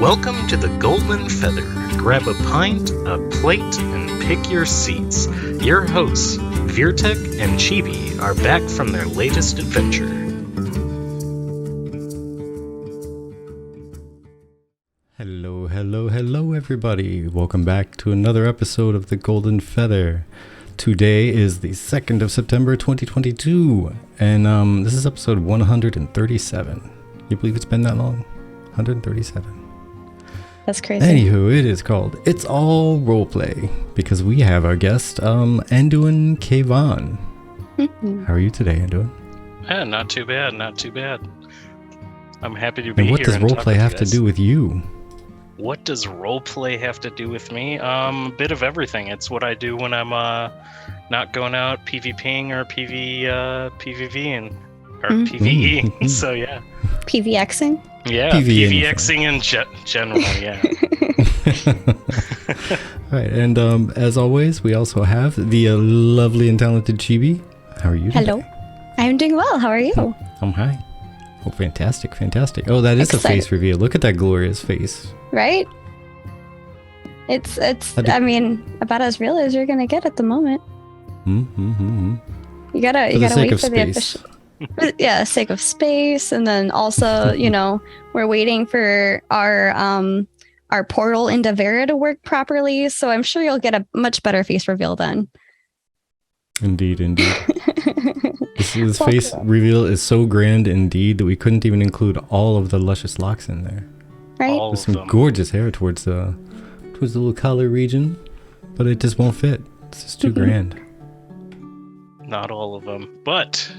Welcome to the Golden Feather. Grab a pint, a plate, and pick your seats. Your hosts, Virtek and Chibi, are back from their latest adventure. Hello, everybody. Welcome back to another episode of the Golden Feather. Today is the 2nd of September, 2022, and this is episode 137. Can you believe it's been that long? 137. That's crazy. Anywho, it is called It's All Roleplay, because we have our guest, Anduin Kayvaan. How are you today, Anduin? Yeah, not too bad. I'm happy to be and here. What does roleplay have to do with you? What does roleplay have to do with me? A bit of everything. It's what I do when I'm not going out PvPing or PvVing or PvEing. So yeah. PvXing? Yeah, PvXing in general, yeah. All right, and as always, we also have the lovely and talented Chibi. How are you today? Hello. I'm doing well. How are you? I'm hi. Oh, fantastic. Oh, that is Excited. A face reveal. Look at that glorious face. Right? It's I mean, about as real as you're gonna get at the moment. You gotta wait for the official. Yeah, sake of space, and then also, we're waiting for our portal into Vera to work properly. So I'm sure you'll get a much better face reveal then. Indeed. This face reveal is so grand indeed that we couldn't even include all of the luscious locks in there. Right? There's some gorgeous hair towards the little collar region, but it just won't fit. It's just too grand. Not all of them, but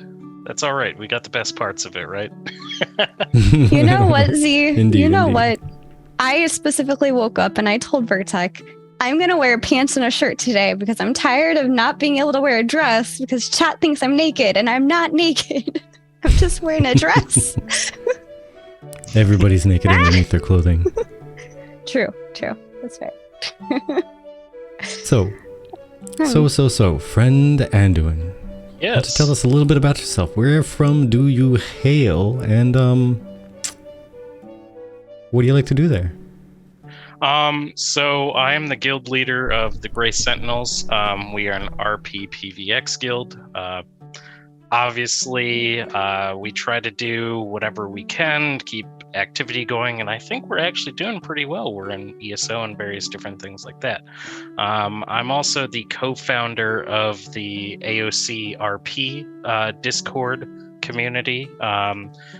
that's all right. We got the best parts of it, right? You know what, Z? Indeed. What? I specifically woke up and I told Virtek, I'm going to wear pants and a shirt today because I'm tired of not being able to wear a dress because chat thinks I'm naked and I'm not naked. I'm just wearing a dress. Everybody's naked underneath their clothing. True. That's right. So, friend Anduin. Yes. Why don't you tell us a little bit about yourself? Where from do you hail, and what do you like to do there? So I am the guild leader of the Grey Sentinels. We are an RP PvX guild. Obviously, we try to do whatever we can to keep activity going, and I think we're actually doing pretty well. We're in ESO and various different things like that. I'm also the co-founder of the AOC RP Discord community.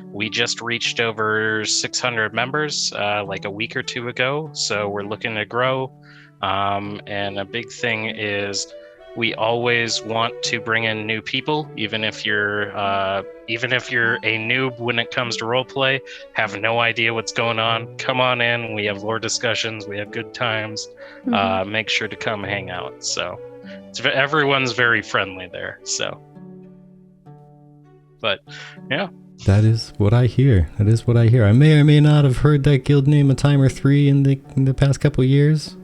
We just reached over 600 members like a week or two ago, so we're looking to grow. And a big thing is we always want to bring in new people, even if you're a noob when it comes to roleplay, have no idea what's going on. Come on in. We have lore discussions. We have good times. Make sure to come hang out. So everyone's very friendly there. So, but yeah. That is what I hear. I may or may not have heard that guild name a time or three in the past couple of years.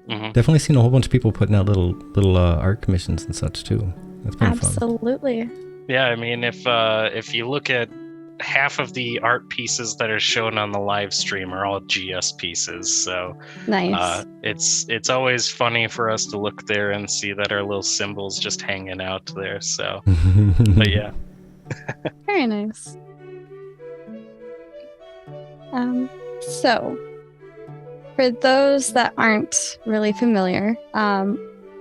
Definitely seen a whole bunch of people putting out little art commissions and such too. That's been fun. Absolutely. Yeah, I mean, if you look at half of the art pieces that are shown on the live stream are all GS pieces, so nice. It's always funny for us to look there and see that our little symbols just hanging out there. So, but yeah. Very nice. So, for those that aren't really familiar,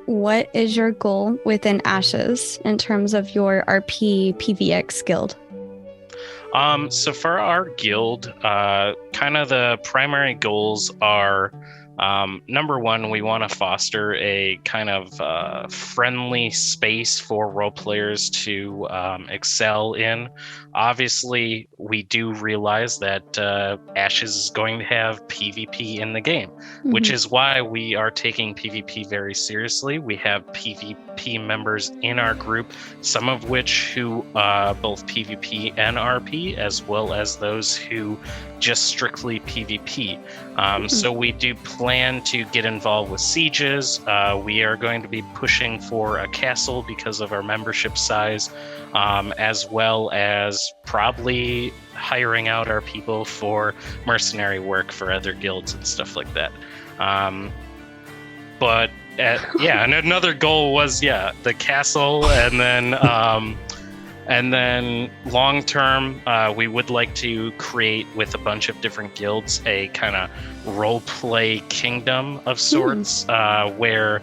what is your goal within Ashes in terms of your RP PvX guild? So for our guild, kind of the primary goals are, number one, we want to foster a kind of friendly space for role players to excel in. Obviously, we do realize that Ashes is going to have PvP in the game, which is why we are taking PvP very seriously. We have PvP members in our group, some of which who both PvP and RP, as well as those who just strictly PvP. So we do plan to get involved with sieges. We are going to be pushing for a castle because of our membership size, as well as probably hiring out our people for mercenary work for other guilds and stuff like that. And another goal was the castle, and then long term, we would like to create with a bunch of different guilds a kind of role play kingdom of sorts, where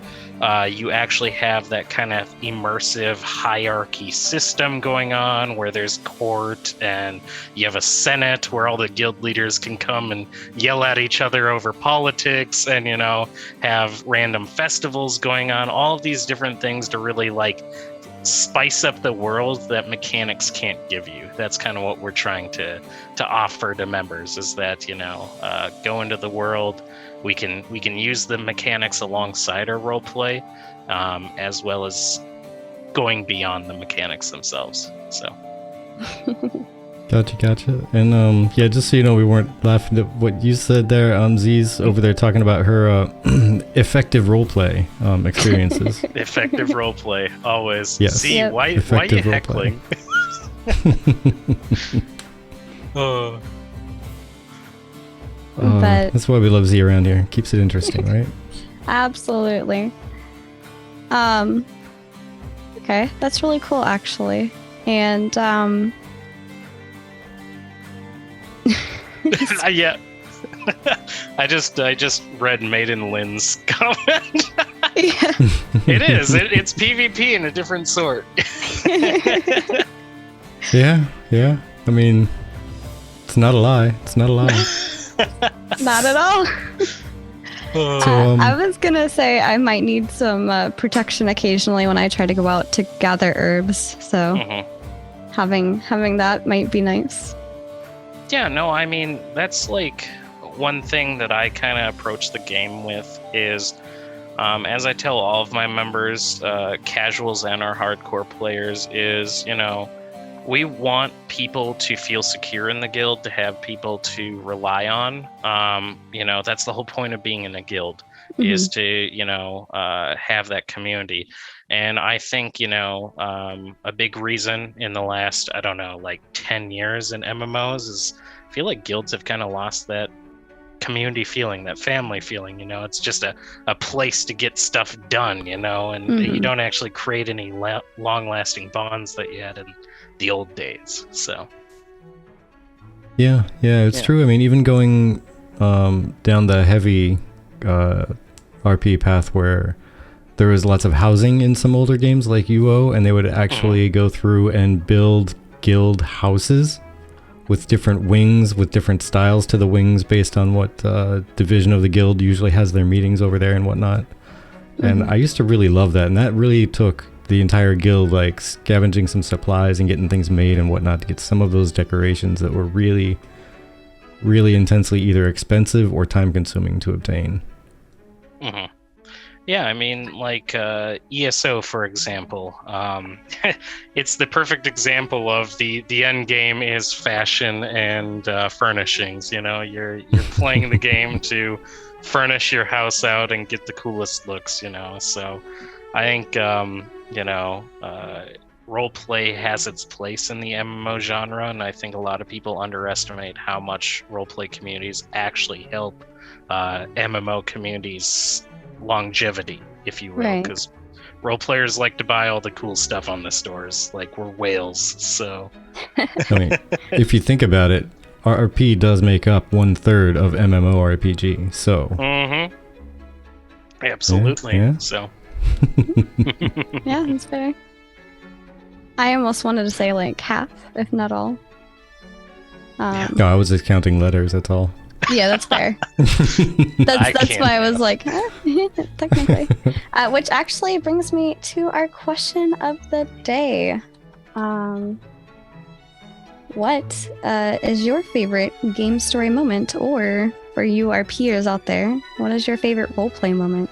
you actually have that kind of immersive hierarchy system going on, where there's court and you have a senate where all the guild leaders can come and yell at each other over politics, and have random festivals going on. All of these different things to really spice up the world that mechanics can't give you. That's kind of what we're trying to offer to members, is that go into the world. We can use the mechanics alongside our role play, as well as going beyond the mechanics themselves. So Gotcha. And just so you know, we weren't laughing at what you said there. Z's over there talking about her effective roleplay experiences. Effective roleplay, always. Yes. Z, why are you heckling? But that's why we love Z around here. Keeps it interesting, right? absolutely. Okay, that's really cool, actually. And Yeah. I just read Maiden Lynn's comment. yeah. It is. It's PvP in a different sort. Yeah. I mean, it's not a lie. Not at all. So, I was gonna say I might need some protection occasionally when I try to go out to gather herbs. So having that might be nice. Yeah, no, I mean, that's one thing that I kind of approach the game with is, as I tell all of my members, casuals and our hardcore players, is, we want people to feel secure in the guild, to have people to rely on. That's the whole point of being in a guild, is to, have that community. And I think, a big reason in the last, 10 years in MMOs is I feel like guilds have kind of lost that community feeling, that family feeling. It's just a place to get stuff done, and you don't actually create any long-lasting bonds that you had in the old days. So it's true. I mean, even going down the heavy RP path where there was lots of housing in some older games like UO, and they would actually go through and build guild houses with different wings, with different styles to the wings based on what division of the guild usually has their meetings over there and whatnot. And I used to really love that, and that really took the entire guild scavenging some supplies and getting things made and whatnot to get some of those decorations that were really, really intensely either expensive or time consuming to obtain. Yeah, I mean, ESO, for example, it's the perfect example of the end game is fashion and furnishings. You're playing the game to furnish your house out and get the coolest looks. So I think role play has its place in the MMO genre, and I think a lot of people underestimate how much role play communities actually help MMO communities longevity, if you will, because role players like to buy all the cool stuff on the stores, we're whales. So I mean, if you think about it, RP does make up 1/3 of MMORPG, so absolutely. So yeah, that's fair. I almost wanted to say half, if not all. No, I was just counting letters, that's all. Yeah, that's fair. That's why I was technically. Which actually brings me to our question of the day. What is your favorite game story moment, or for you, our peers out there, what is your favorite roleplay moment?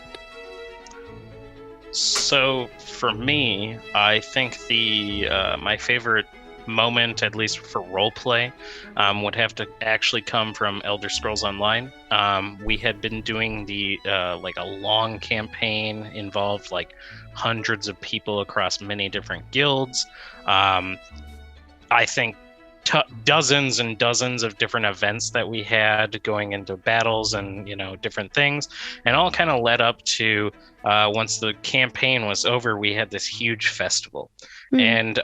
So for me, I think my favorite moment, at least for roleplay, would have to actually come from Elder Scrolls Online. We had been doing the like a long campaign, involved like hundreds of people across many different guilds. I think dozens and dozens of different events that we had going into battles and different things, and all kind of led up to once the campaign was over, we had this huge festival. And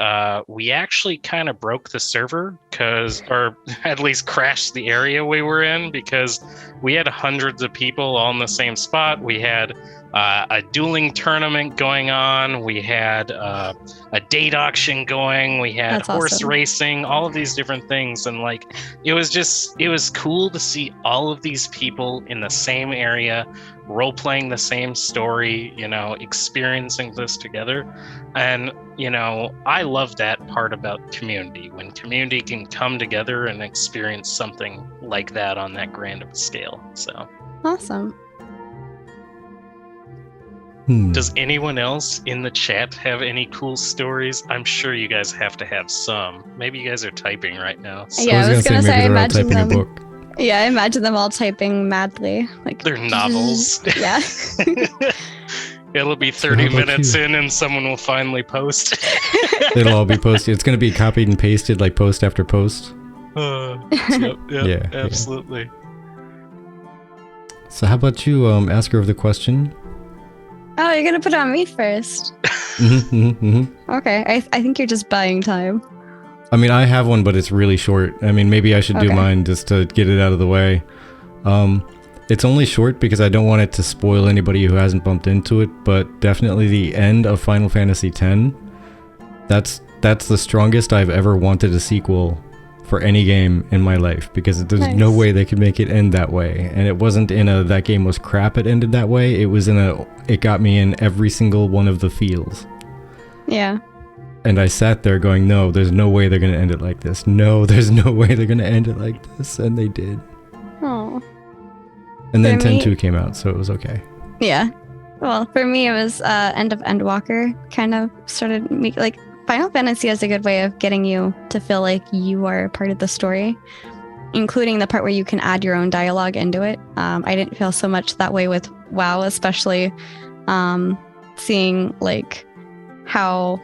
we actually kind of broke the server or at least crashed the area we were in, because we had hundreds of people all in the same spot. We had a dueling tournament going on. We had a date auction going. We had horse racing, all of these different things. And like, it was cool to see all of these people in the same area, role-playing the same story, experiencing this together. And, I love that part about community, when community can come together and experience something like that on that grand of a scale. So awesome. Does anyone else in the chat have any cool stories? I'm sure you guys have to have some. Maybe you guys are typing right now. So. Yeah, I was gonna say I imagine them. Yeah, I imagine them all typing madly, like they're novels. Yeah. It'll be 30 minutes in and someone will finally post. It'll all be posted. It's going to be copied and pasted like post after post. Yep, absolutely. So how about you, asker of the question? Oh, you're going to put it on me first. Okay, I think you're just buying time. I mean, I have one, but it's really short. I mean, maybe I should do mine just to get it out of the way. It's only short because I don't want it to spoil anybody who hasn't bumped into it, but definitely the end of Final Fantasy X. That's the strongest I've ever wanted a sequel for any game in my life, because there's no way they could make it end that way. And it wasn't in a that game was crap it ended that way. It was in it got me in every single one of the feels. Yeah. And I sat there going, no, there's no way they're going to end it like this. No, there's no way they're going to end it like this. And they did. Oh. And then 10-2 came out, so it was okay. Yeah. Well, for me, it was End of Endwalker. Kind of started like Final Fantasy has a good way of getting you to feel like you are part of the story, including the part where you can add your own dialogue into it. I didn't feel so much that way with WoW, especially seeing like how,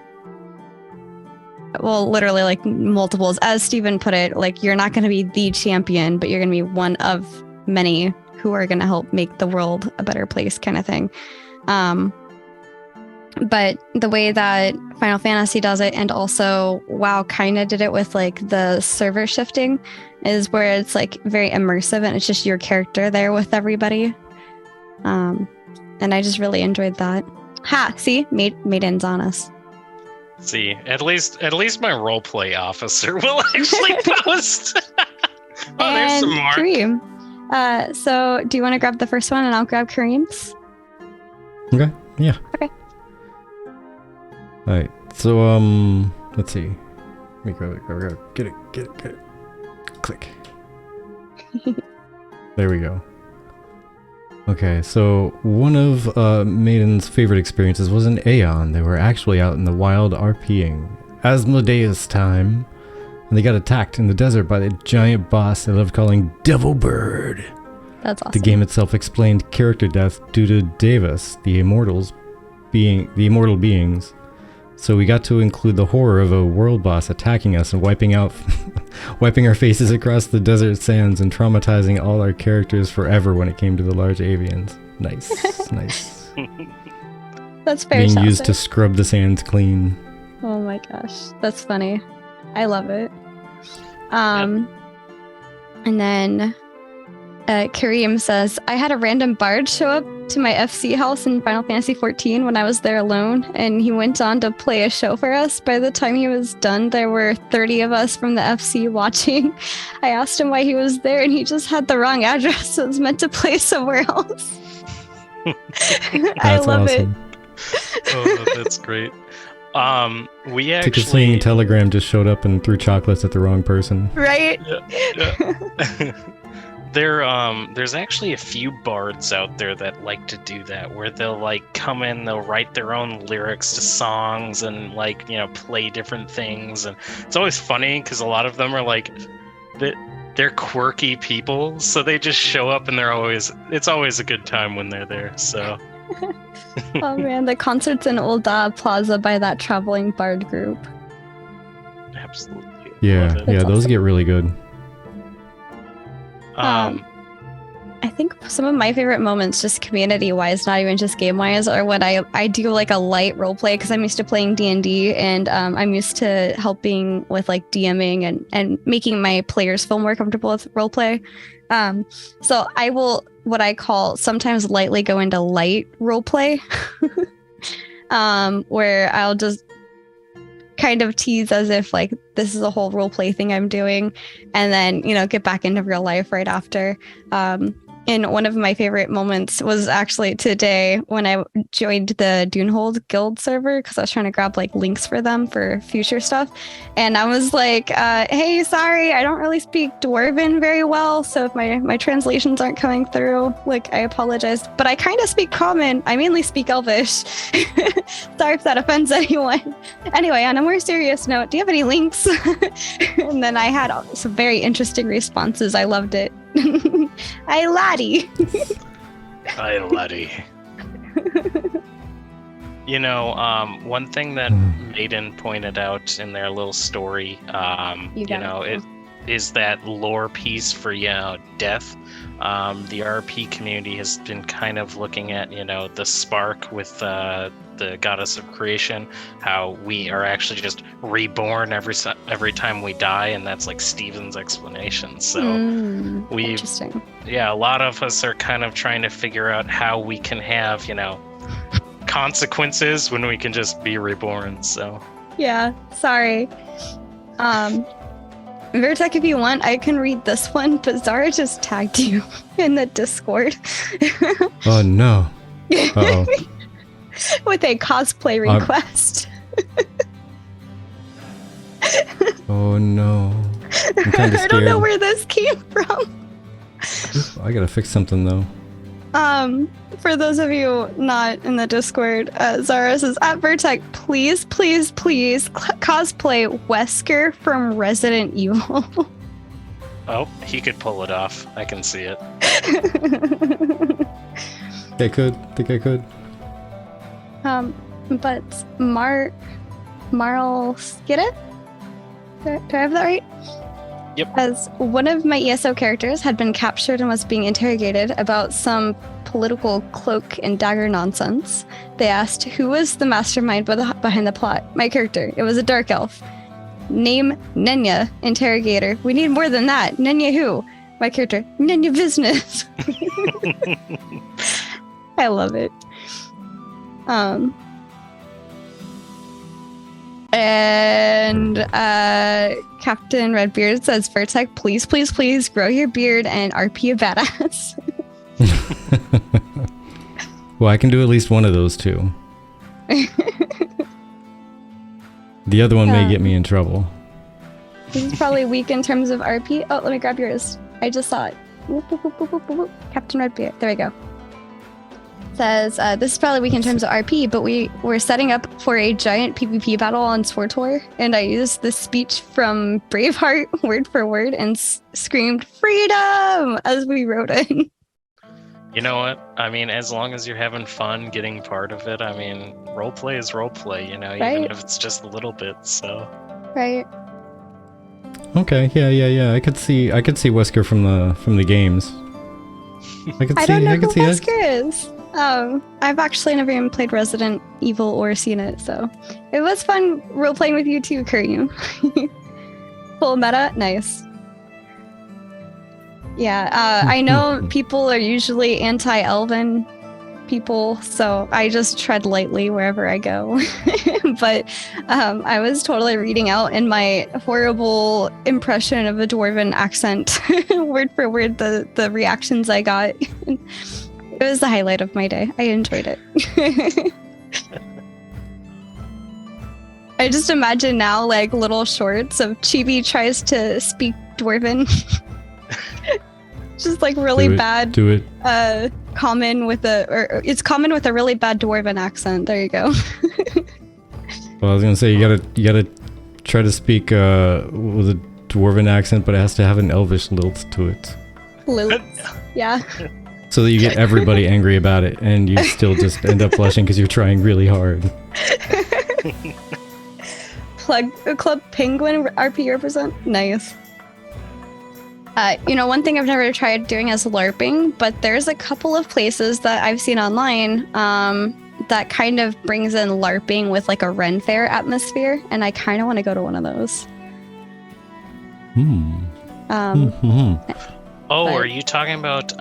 well, literally like multiples, as Steven put it, like you're not going to be the champion, but you're going to be one of many who are going to help make the world a better place, kind of thing. But the way that Final Fantasy does it, and also WoW kind of did it with like the server shifting, is where it's like very immersive and it's just your character there with everybody. And I just really enjoyed that. Ha! See, Maiden's on us. See, at least my roleplay officer will actually post. Oh, there's some more. Kareem. So do you want to grab the first one and I'll grab Kareem's? Okay. Yeah. Okay. All right. So let's see. Let me go. Get it. Click. There we go. Okay, so one of Maiden's favorite experiences was in Aeon. They were actually out in the wild RPing. Asmodeus time. And they got attacked in the desert by the giant boss they loved calling Devil Bird. That's awesome. The game itself explained character death due to Davis, the immortal beings. So we got to include the horror of a world boss attacking us and wiping our faces across the desert sands and traumatizing all our characters forever when it came to the large avians. Nice. That's very being used to scrub the sands clean. Oh my gosh, that's funny. I love it. And then Kareem says, I had a random bard show up to my FC house in Final Fantasy XIV when I was there alone, and he went on to play a show for us. By the time he was done, there were 30 of us from the FC watching. I asked him why he was there, and he just had the wrong address, so it was meant to play somewhere else. I love awesome. it. Oh, that's great. We actually took a swinging telegram, just showed up and threw chocolates at the wrong person. Right? Yeah. There's actually a few bards out there that like to do that, where they'll like come in, they'll write their own lyrics to songs and like, you know, play different things. And it's always funny because a lot of them are like, they're quirky people, so they just show up and it's always a good time when they're there. So. Oh man, the concerts in Old Plaza by that traveling bard group. Absolutely. Yeah, those awesome. get really good. I think some of my favorite moments, just community-wise, not even just game-wise, are when I do like a light roleplay, because I'm used to playing D&D, and I'm used to helping with like DMing and making my players feel more comfortable with roleplay. So I will, what I call, sometimes lightly go into light roleplay, where I'll just kind of tease as if like this is a whole roleplay thing I'm doing, and then, you know, get back into real life right after. And one of my favorite moments was actually today when I joined the Dunehold Guild server, because I was trying to grab like links for them for future stuff. And I was like, hey, sorry, I don't really speak Dwarven very well, so if my translations aren't coming through, like, I apologize. But I kind of speak Common. I mainly speak Elvish. Sorry if that offends anyone. Anyway, on a more serious note, do you have any links? And then I had some very interesting responses. I loved it. Aye, laddie. Aye, laddie. You know, one thing that Maiden pointed out in their little story, it is that lore piece for, you know, death. The RP community has been kind of looking at, you know, the spark with the goddess of creation, how we are actually just reborn every time we die, and that's like Stephen's explanation. So interesting. Yeah, a lot of us are kind of trying to figure out how we can have, you know, consequences when we can just be reborn. So yeah, sorry. Vertek, if you want, I can read this one, but Zara just tagged you in the Discord. Oh no. Uh-oh. With a cosplay request. Oh no. I'm kind of scared. I don't know where this came from. I gotta fix something though. For those of you not in the Discord, Zara says, at Vertek, please cosplay Wesker from Resident Evil. Oh, he could pull it off. I can see it. I could. Think I could. But Marl Skidit? Do I have that right? Yep. As one of my ESO characters had been captured and was being interrogated about some political cloak and dagger nonsense, they asked who was the mastermind behind the plot. My character. It was a dark elf. Name Nenya. Interrogator. We need more than that. Nenya who? My character. Nenya business. I love it. And Captain Redbeard says, Vertek, please grow your beard and RP a badass. Well, I can do at least one of those two. The other one may get me in trouble. This is probably weak in terms of RP. Oh, let me grab yours. I just saw it. Whoop, whoop, whoop, whoop, whoop, whoop. Captain Redbeard. There we go. Says, this is probably weak in terms of RP, but we're setting up for a giant PvP battle on SWTOR, and I used the speech from Braveheart word for word and screamed freedom as we rode in. You know what? I mean, as long as you're having fun getting part of it, I mean, roleplay is roleplay, you know, right? Even if it's just a little bit, so. Right. Okay, yeah. I could see Wesker from the games. I don't know who Wesker is. I've actually never even played Resident Evil or seen it, so it was fun role-playing with you too, Kuryu. Full meta? Nice. Yeah, I know people are usually anti-elven people, so I just tread lightly wherever I go. But I was totally reading out in my horrible impression of a dwarven accent, word for word, the reactions I got. It was the highlight of my day. I enjoyed it. I just imagine now, like, little shorts of Chibi tries to speak Dwarven. Just like really bad. Do it. It's common with a really bad dwarven accent. There you go. Well, I was gonna say you gotta try to speak with a dwarven accent, but it has to have an elvish lilt to it. Lilt. Yeah. So that you get everybody angry about it, and you still just end up blushing because you're trying really hard. Club Penguin RP represent. Nice. One thing I've never tried doing is LARPing, but there's a couple of places that I've seen online that kind of brings in LARPing with like a Ren Fair atmosphere, and I kind of want to go to one of those. Are you talking about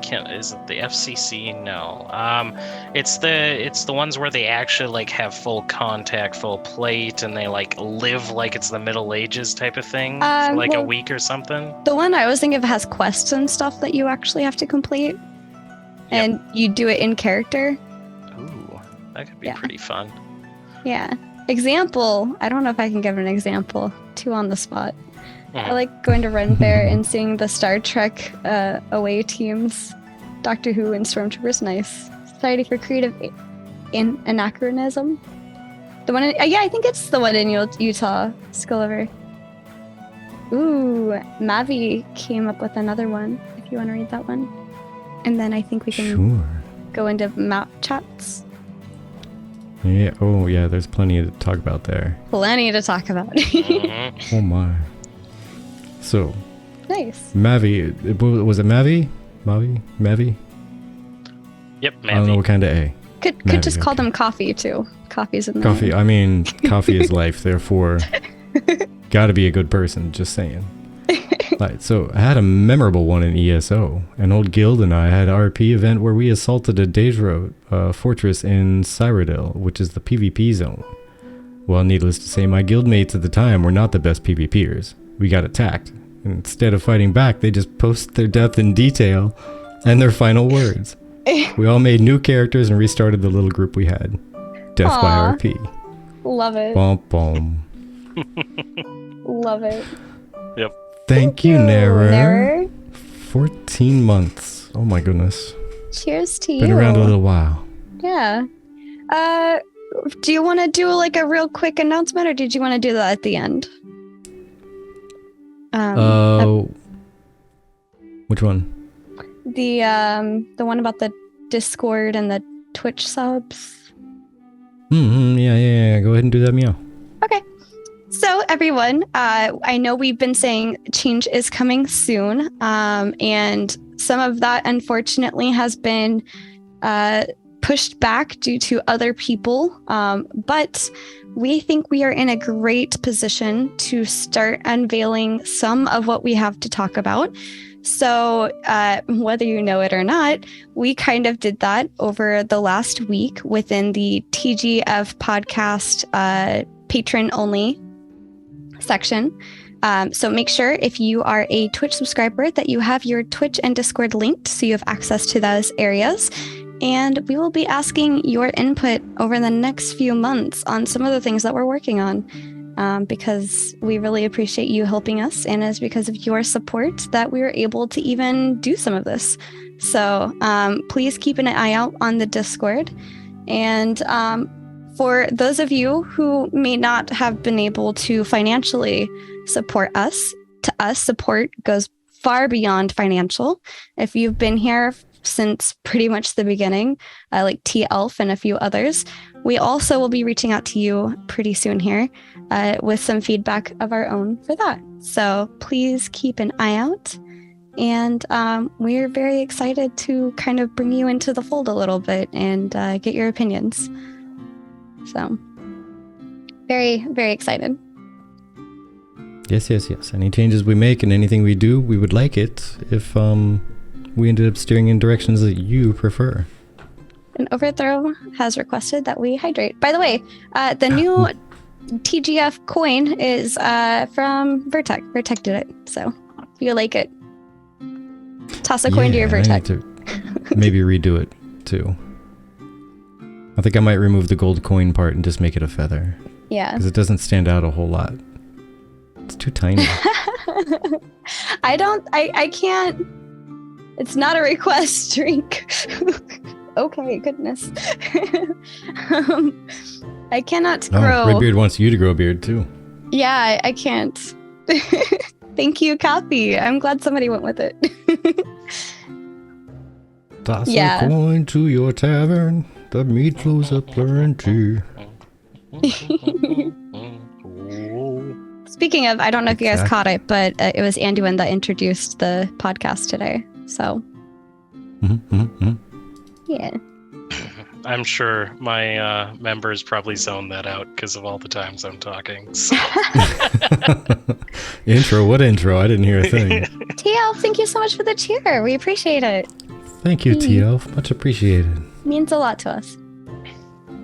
is it the FCC? No. It's the ones where they actually like have full contact, full plate, and they like live like it's the Middle Ages type of thing for like a week or something. The one I was thinking of has quests and stuff that you actually have to complete, and you do it in character. Ooh, that could be pretty fun. Yeah. Example. I don't know if I can give an example. Too on the spot. I like going to Ren Fair and seeing the Star Trek away teams, Doctor Who and Stormtroopers. Nice. Society for Creative Anachronism. The one I think it's the one in Utah. Skulliver. Ooh, Mavi came up with another one, if you want to read that one. And then I think we can go into map chats. Yeah. Oh, yeah. There's plenty to talk about there. Plenty to talk about. Oh my. So. Nice. Mavi. Was it Mavi? Mavi? Yep, Mavi. I don't know what kind of A. Could just call them Coffee too. Coffee's in there. Coffee. I mean, coffee is life. Therefore, gotta be a good person. Just saying. Right, so I had a memorable one in ESO. An old guild and I had an RP event where we assaulted a Daedra fortress in Cyrodiil, which is the PvP zone. Well, needless to say, my guildmates at the time were not the best PvPers. We got attacked. And instead of fighting back, they just post their death in detail and their final words. We all made new characters and restarted the little group we had. Death by RP. Love it. Bom, bom. Love it. Yep. Thank you, Nerer. 14 months. Oh my goodness. Cheers to you. Been around a little while. Yeah. Do you want to do like a real quick announcement, or did you want to do that at the end? Which one? The one about the Discord and the Twitch subs. Yeah. Go ahead and do that, meow. Okay. So everyone, I know we've been saying change is coming soon, and some of that unfortunately has been pushed back due to other people, but we think we are in a great position to start unveiling some of what we have to talk about. So whether you know it or not, we kind of did that over the last week within the TGF podcast patron only section. So make sure if you are a Twitch subscriber that you have your Twitch and Discord linked so you have access to those areas. And we will be asking your input over the next few months on some of the things that we're working on, because we really appreciate you helping us, and it's because of your support that we were able to even do some of this. So please keep an eye out on the Discord. And for those of you who may not have been able to financially support us, to us, support goes far beyond financial. If you've been here since pretty much the beginning, like T Elf and a few others, we also will be reaching out to you pretty soon here with some feedback of our own for that. So please keep an eye out. And we're very excited to kind of bring you into the fold a little bit and get your opinions. So very, very excited. Yes. Any changes we make and anything we do, we would like it if we ended up steering in directions that you prefer. And Overthrow has requested that we hydrate. By the way, the new TGF coin is from Vertec. Vertec did it, so if you like it, toss a coin to your Vertec. I need to maybe redo it too. I think I might remove the gold coin part and just make it a feather. Yeah. Because it doesn't stand out a whole lot. It's too tiny. I can't. It's not a request drink. Okay, goodness. I cannot grow. Redbeard wants you to grow a beard too. Yeah, I can't. Thank you, Kathy. I'm glad somebody went with it. Toss a coin to your tavern. The meat flows up plenty. Speaking of, I don't know if you guys caught it, but it was Anduin that introduced the podcast today. So, yeah. I'm sure my members probably zoned that out because of all the times I'm talking. So. Intro? What intro? I didn't hear a thing. TL, thank you so much for the cheer. We appreciate it. Thank you, TL. Much appreciated. Means a lot to us.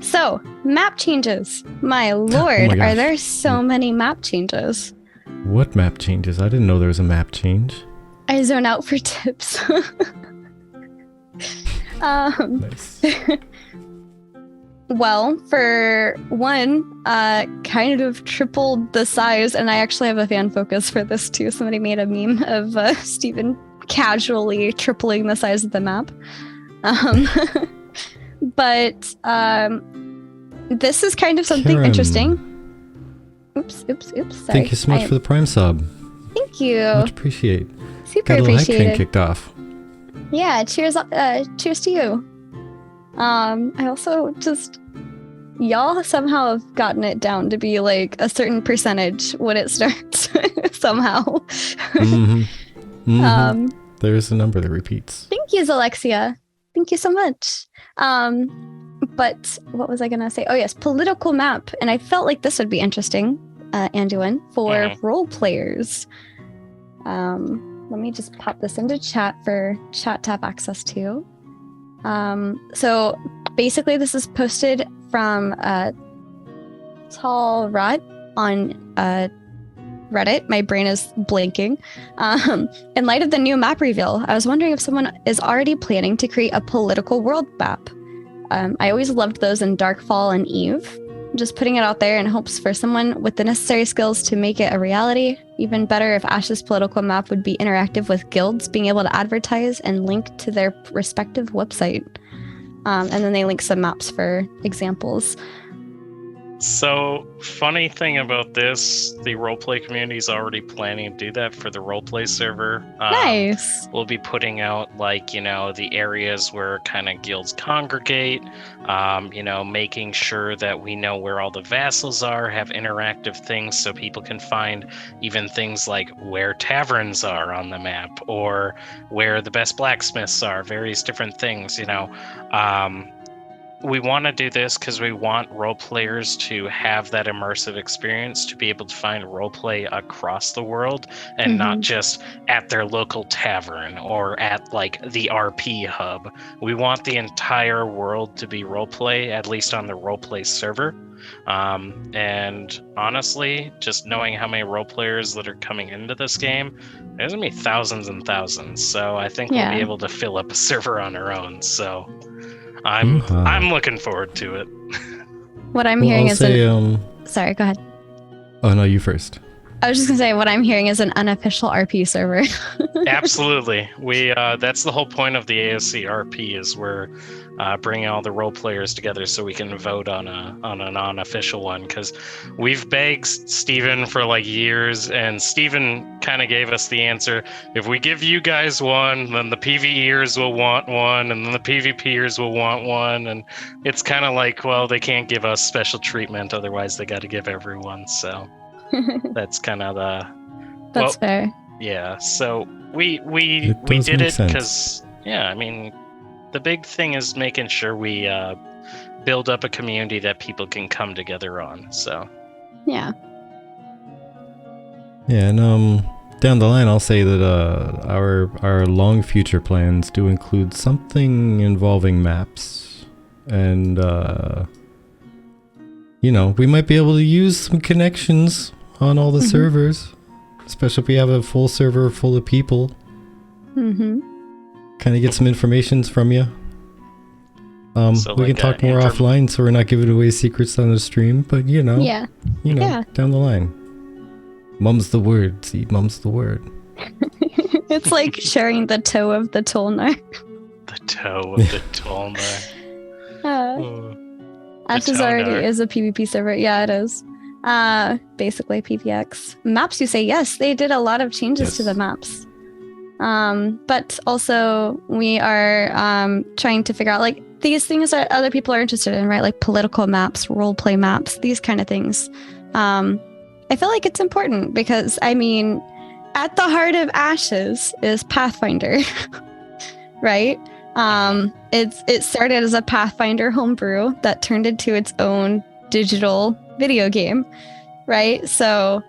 So, map changes. My lord, are there so many map changes? What map changes? I didn't know there was a map change. I zone out for tips. Nice. Well, for one, kind of tripled the size, and I actually have a fan focus for this too. Somebody made a meme of Steven casually tripling the size of the map. But this is kind of something interesting. Oops, sorry. Thank you so much for the Prime sub. Thank you. Much appreciate. Super appreciate it. Kicked off. Yeah, cheers to you. I also just, y'all somehow have gotten it down to be like a certain percentage when it starts somehow. There's a number that repeats. Thank you, Alexia. Thank you so much. But what was I gonna say? Oh yes, political map. And I felt like this would be interesting, Anduin, for role players. Let me just pop this into chat for chat to have access to. So basically this is posted from Tall Rot on Reddit. My brain is blanking. In light of the new map reveal, I was wondering if someone is already planning to create a political world map. I always loved those in Darkfall and Eve. Just putting it out there in hopes for someone with the necessary skills to make it a reality. Even better if Ash's political map would be interactive with guilds, being able to advertise and link to their respective website. And then they link some maps for examples. So, funny thing about this, the roleplay community is already planning to do that for the roleplay server. Nice. We'll be putting out, like, the areas where kind of guilds congregate, making sure that we know where all the vassals are, have interactive things so people can find even things like where taverns are on the map or where the best blacksmiths are, various different things, We want to do this because we want role players to have that immersive experience, to be able to find role play across the world and not just at their local tavern or at like the RP hub. We want the entire world to be role play, at least on the role play server. And honestly, just knowing how many role players that are coming into this game, there's gonna be thousands and thousands. So I think we'll be able to fill up a server on our own. So I'm looking forward to it. What I'm hearing is sorry, go ahead. Oh no, you first. I was just gonna say what I'm hearing is an unofficial RP server. Absolutely, we that's the whole point of the ASC RP is we're bringing all the role players together so we can vote on an unofficial one, because we've begged Steven for like years, and Steven kind of gave us the answer: if we give you guys one, then the PvEers will want one, and then the PvPers will want one, and it's kind of like, well, they can't give us special treatment, otherwise they got to give everyone. So that's kind of that's fair. Yeah, so we did it because the big thing is making sure we build up a community that people can come together on. So yeah, and down the line, I'll say that our long future plans do include something involving maps, and we might be able to use some connections on all the servers, especially if we have a full server full of people. Kind of get some information from you. So we can talk more offline, so we're not giving away secrets on the stream, but down the line. Mum's the word. See, mum's the word. It's like sharing the toe of the Tolnar. The toe of the Tolnar. Ashes already is a PvP server. Yeah, it is. Basically PPX. Maps, you say yes. They did a lot of changes to the maps. But also we are trying to figure out like these things that other people are interested in, right? Like political maps, roleplay maps, these kind of things. I feel like it's important because, I mean, at the heart of Ashes is Pathfinder, right? It started as a Pathfinder homebrew that turned into its own digital video game, right? So,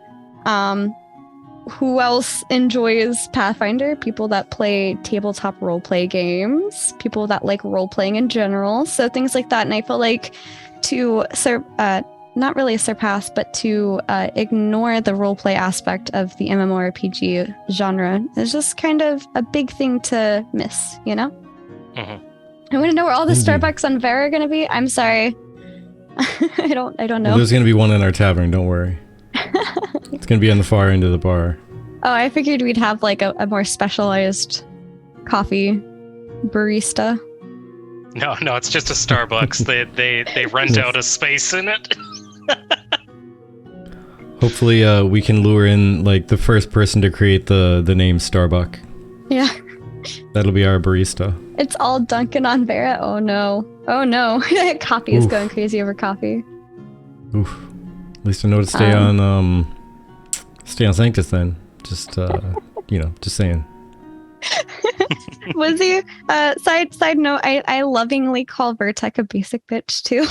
who else enjoys Pathfinder? People that play tabletop roleplay games, people that like role-playing in general, so things like that. And I feel like to not really surpass, but to ignore the roleplay aspect of the MMORPG genre is just kind of a big thing to miss, you know? Mm-hmm. I want to know where all the Starbucks on Vera are going to be. I'm sorry. I don't know. Well, there's going to be one in our tavern, don't worry. It's going to be on the far end of the bar. Oh, I figured we'd have like a more specialized coffee barista. No, it's just a Starbucks. they rent out a space in it. Hopefully we can lure in like the first person to create the name Starbuck. Yeah. That'll be our barista. It's all Dunkin' on Vera. Oh no. Coffee is going crazy over coffee. Oof. At least I know to stay on Sanctus then. Just just saying. Was he side note, I lovingly call Vertec a basic bitch too.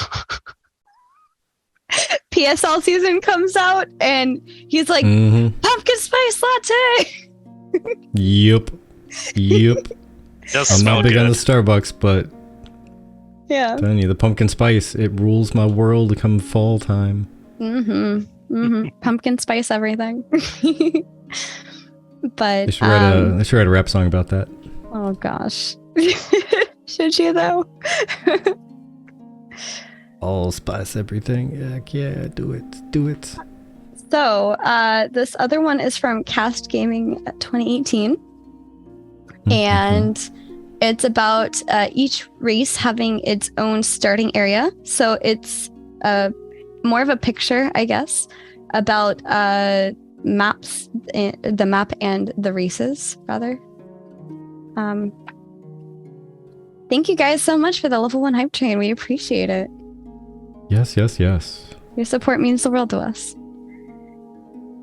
PSL season comes out and he's like, pumpkin spice latte. Yep. I'm not big on the Starbucks, but yeah, telling you, the pumpkin spice, it rules my world come fall time. Pumpkin spice everything. But they should write a rap song about that. Oh gosh. Should you though? All spice everything. Yeah, do it. So this other one is from Cast Gaming 2018. And it's about each race having its own starting area. So it's more of a picture, I guess, about maps, the map and the races, rather. Thank you guys so much for the level 1 hype train. We appreciate it. Yes. Your support means the world to us.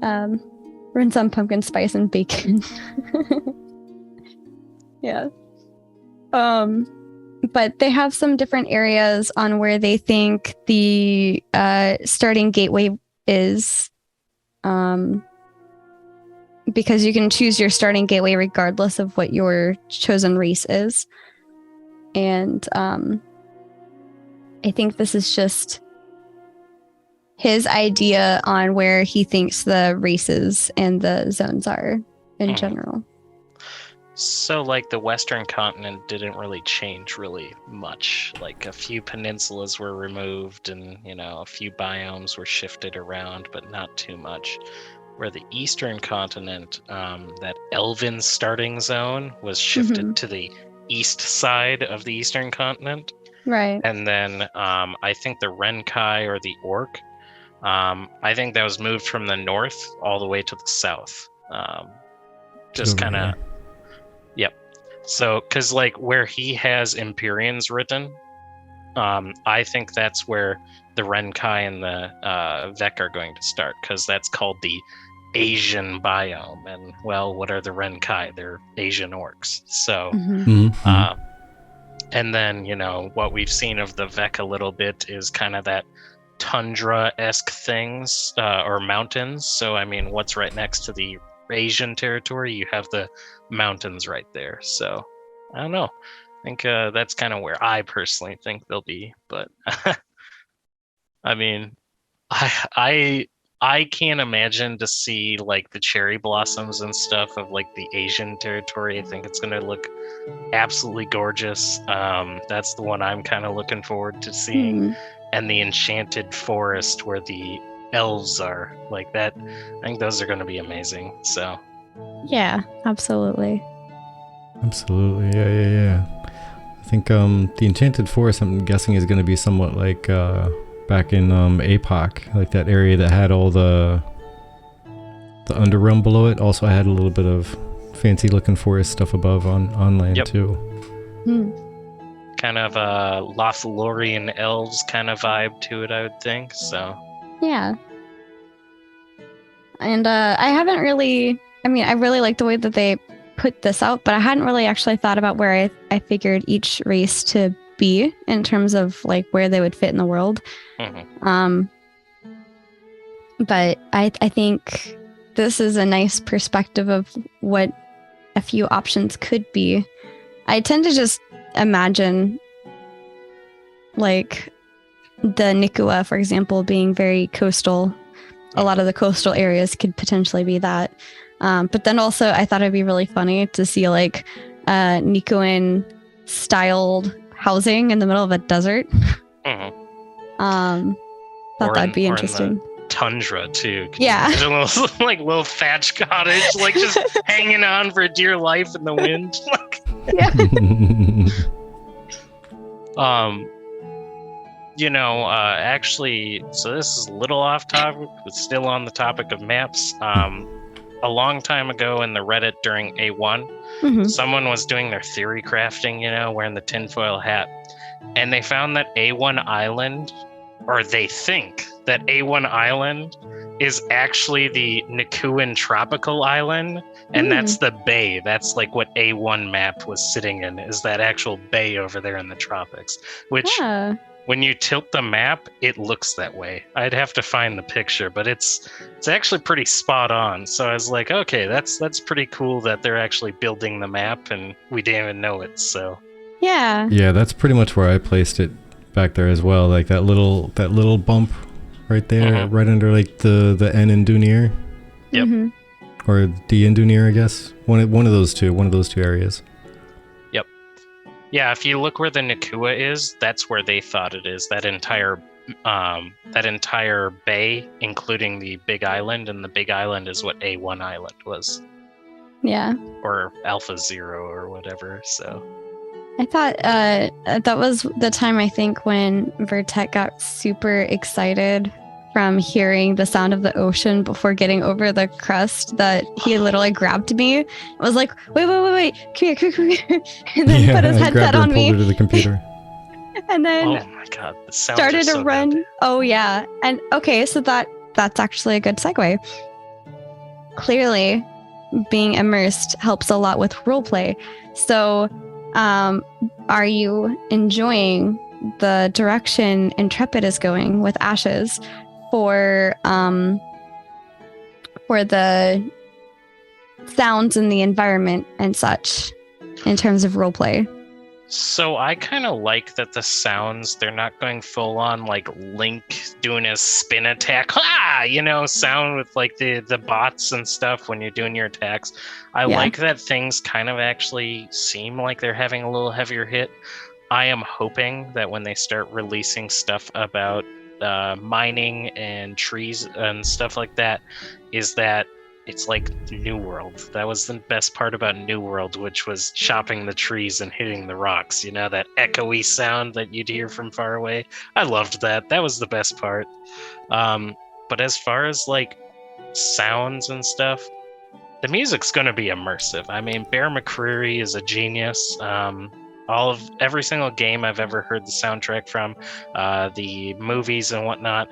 Run some pumpkin spice and bacon. Yeah. But they have some different areas on where they think the starting gateway is, because you can choose your starting gateway regardless of what your chosen race is. And I think this is just his idea on where he thinks the races and the zones are in general. So, like, the Western continent didn't really change really much. Like, a few peninsulas were removed and, a few biomes were shifted around, but not too much. Where the Eastern continent, that Elven starting zone was shifted to the east side of the Eastern continent. Right. And then I think the Renkai or the Orc, I think that was moved from the north all the way to the south. Just kind of... Yep. So, because like where he has Empyreans written, I think that's where the Renkai and the Vek are going to start, because that's called the Asian biome. And well, what are the Renkai? They're Asian orcs. So, and then what we've seen of the Vek a little bit is kind of that tundra-esque things or mountains. So, I mean, what's right next to the Asian territory? You have the mountains right there. So I don't know. I think that's kind of where I personally think they'll be. But I mean, I can't imagine to see like the cherry blossoms and stuff of like the Asian territory. I think it's going to look absolutely gorgeous. That's the one I'm kind of looking forward to seeing. And the enchanted forest where the elves are like that. I think those are going to be amazing. So Yeah, absolutely. Absolutely, yeah. I think the Enchanted Forest, I'm guessing, is going to be somewhat like back in APOC, like that area that had all the underrealm below it. Also had a little bit of fancy looking forest stuff above on land too. Kind of a Lothlorien elves kind of vibe to it, I would think. So yeah. And I haven't really, I mean, I really like the way that they put this out, but I hadn't really actually thought about where I figured each race to be in terms of like where they would fit in the world. But I think this is a nice perspective of what a few options could be. I tend to just imagine like the Nikua, for example, being very coastal. A lot of the coastal areas could potentially be that. But then also I thought it'd be really funny to see like Nikuan styled housing in the middle of a desert. Thought that'd be interesting. Tundra too. Yeah. A little thatch cottage, like just hanging on for dear life in the wind. Yeah. Actually, so this is a little off topic, but still on the topic of maps. A long time ago in the Reddit during A1, someone was doing their theory crafting, wearing the tinfoil hat, and they found that A1 Island, or they think that A1 Island is actually the Nikuan tropical island, and that's the bay. That's like what A1 map was sitting in, is that actual bay over there in the tropics, which when you tilt the map, it looks that way. I'd have to find the picture, but it's actually pretty spot on. So I was like, okay, that's pretty cool that they're actually building the map and we didn't even know it. So yeah, that's pretty much where I placed it back there as well. Like that little bump right there, right under like the N in Dunir. Yep. Or D in Dunir, I guess. One of those two areas. Yep. Yeah, if you look where the Nikua is, that's where they thought it is. That entire bay, including the Big Island, and the Big Island is what A1 Island was. Yeah. Or Alpha Zero or whatever. So I thought that was the time, I think, when Vertek got super excited from hearing the sound of the ocean before getting over the crust, that he literally grabbed me. I was like, wait, come here. And then put his headset on me. Pulled her to the computer. And then oh my god, the sound started to so run. Good. Oh yeah. And okay, so that's actually a good segue. Clearly, being immersed helps a lot with roleplay. So are you enjoying the direction Intrepid is going with Ashes for the sounds in the environment and such in terms of roleplay? So I kind of like that the sounds, they're not going full on like Link doing his spin attack, sound with like the bots and stuff when you're doing your attacks. I like that things kind of actually seem like they're having a little heavier hit. I am hoping that when they start releasing stuff about mining and trees and stuff like that, is that it's like New World. That was the best part about New World, which was chopping the trees and hitting the rocks. That echoey sound that you'd hear from far away. I loved that. That was the best part. But as far as like sounds and stuff, the music's going to be immersive. I mean, Bear McCreary is a genius. Every single game I've ever heard the soundtrack from, the movies and whatnot,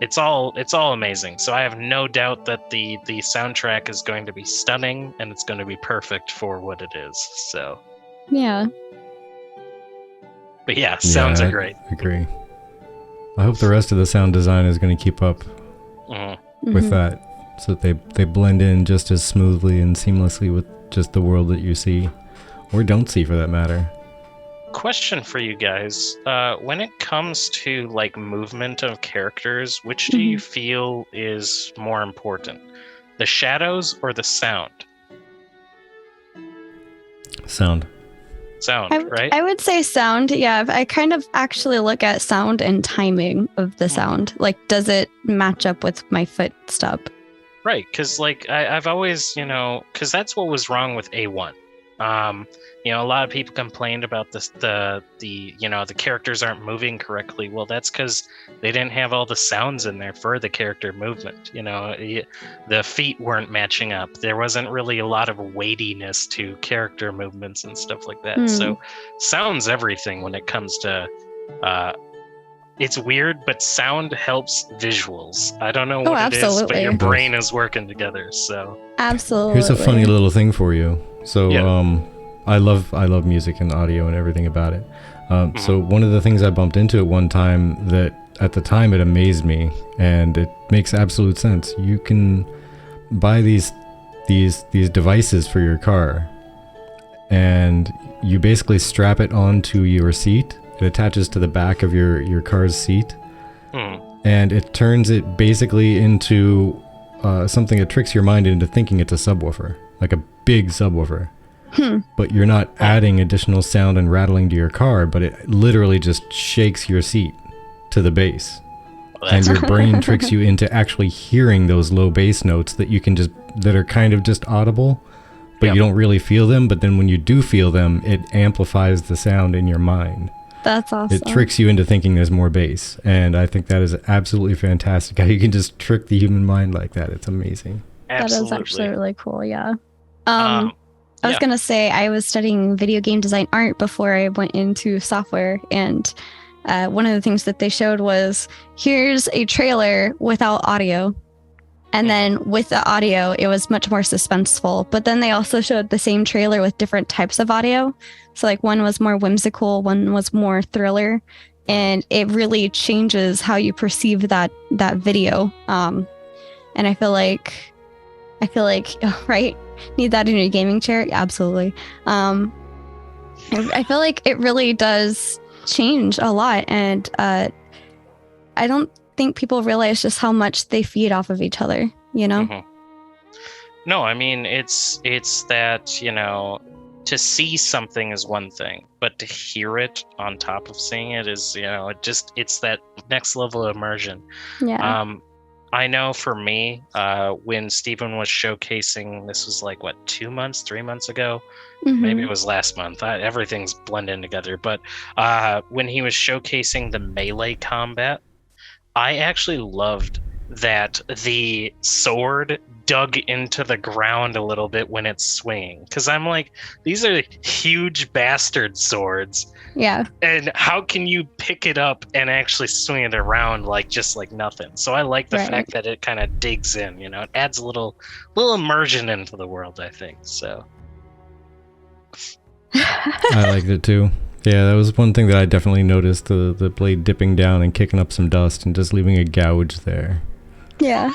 it's all amazing. So I have no doubt that the soundtrack is going to be stunning and it's going to be perfect for what it is. So yeah. But yeah, sounds are great. I agree. I hope the rest of the sound design is going to keep up with that, so that they blend in just as smoothly and seamlessly with just the world that you see, or don't see for that matter. Question for you guys. When it comes to like movement of characters, which do you feel is more important? The shadows or the sound? Sound. Sound, right? I would say sound. Yeah, I kind of actually look at sound and timing of the sound. Like, does it match up with my footstep? Right, because like I've always, because that's what was wrong with A1. A lot of people complained about this, the characters aren't moving correctly. Well, that's because they didn't have all the sounds in there for the character movement. The feet weren't matching up. There wasn't really a lot of weightiness to character movements and stuff like that. So sound's everything when it comes to it's weird, but sound helps visuals. I don't know what it is, but your brain is working together. So absolutely. Here's a funny little thing for you. So I love music and audio and everything about it. So one of the things I bumped into at one time that at the time it amazed me, and it makes absolute sense. You can buy these devices for your car, and you basically strap it onto your seat. It attaches to the back of your car's seat, and it turns it basically into something that tricks your mind into thinking it's a subwoofer, like a big subwoofer. But you're not adding additional sound and rattling to your car, but it literally just shakes your seat to the bass. And your brain tricks you into actually hearing those low bass notes that are kind of just audible, but you don't really feel them. But then when you do feel them, it amplifies the sound in your mind. That's awesome. It tricks you into thinking there's more bass. And I think that is absolutely fantastic how you can just trick the human mind like that. It's amazing. Absolutely. That is actually really cool, yeah. I was going to say I was studying video game design art before I went into software, and one of the things that they showed was, here's a trailer without audio. And then with the audio, it was much more suspenseful. But then they also showed the same trailer with different types of audio. So like one was more whimsical, one was more thriller. And it really changes how you perceive that video. And I feel like, right? Need that in your gaming chair? Absolutely. I feel like it really does change a lot. And I don't think people realize just how much they feed off of each other, No, I mean, it's that, to see something is one thing, but to hear it on top of seeing it is, it's that next level of immersion. Yeah. I know for me, when Stephen was showcasing, this was like, 3 months ago? Maybe it was last month. Everything's blending together. But when he was showcasing the melee combat, I actually loved that the sword dug into the ground a little bit when it's swinging. Because I'm like, these are huge bastard swords. Yeah. And how can you pick it up and actually swing it around just like nothing? So I like the fact that it kind of digs in, it adds a little immersion into the world, I think. So I liked it too. Yeah, that was one thing that I definitely noticed, the blade dipping down and kicking up some dust and just leaving a gouge there. Yeah.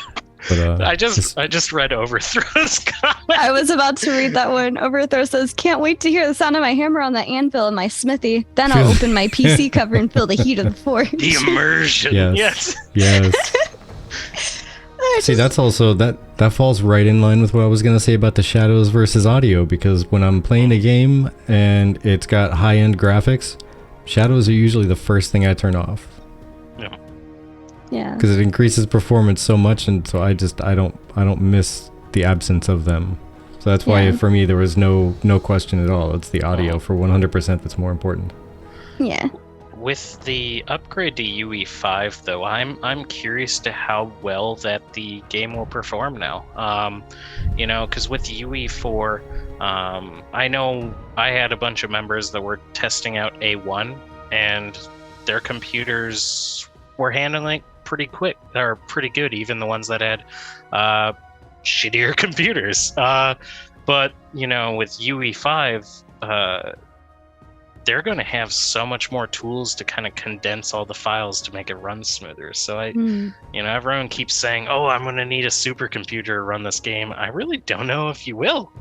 But, I just read Overthrow's comment. I was about to read that one. Overthrow says, "Can't wait to hear the sound of my hammer on the anvil in my smithy. Then I'll open my PC cover and feel the heat of the forge." The immersion. Yes. See, that's also that falls right in line with what I was going to say about the shadows versus audio, because when I'm playing a game and it's got high-end graphics, shadows are usually the first thing I turn off. Yeah. Because it increases performance so much, and so I don't miss the absence of them. So that's why for me there was no question at all. It's the audio for 100% that's more important. Yeah. With the upgrade to UE5, though, I'm curious to how well that the game will perform now. Because with UE4, I know I had a bunch of members that were testing out A1, and their computers were handling it pretty quick, or pretty good, even the ones that had shittier computers. But with UE5, they're going to have so much more tools to kind of condense all the files to make it run smoother. So everyone keeps saying, "Oh, I'm going to need a supercomputer to run this game." I really don't know if you will.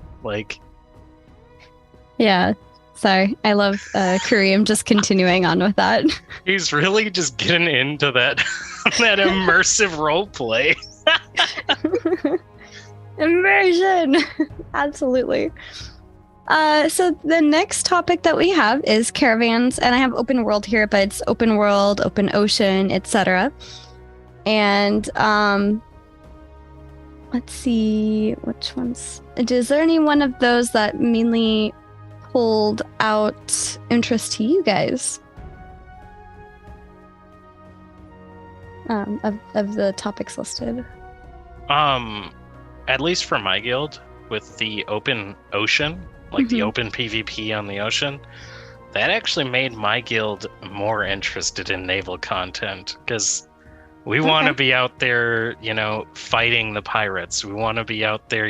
Yeah. Sorry, I love Kareem just continuing on with that. He's really just getting into that that immersive role play. Immersion! Absolutely. So the next topic that we have is caravans, and I have open world here, but it's open world, open ocean, etc. And let's see which ones. Is there any one of those that mainly pulled out interest to you guys? Of the topics listed. At least for my guild, with the open ocean, like the open PvP on the ocean, that actually made my guild more interested in naval content, because we want to be out there, fighting the pirates. We want to be out there,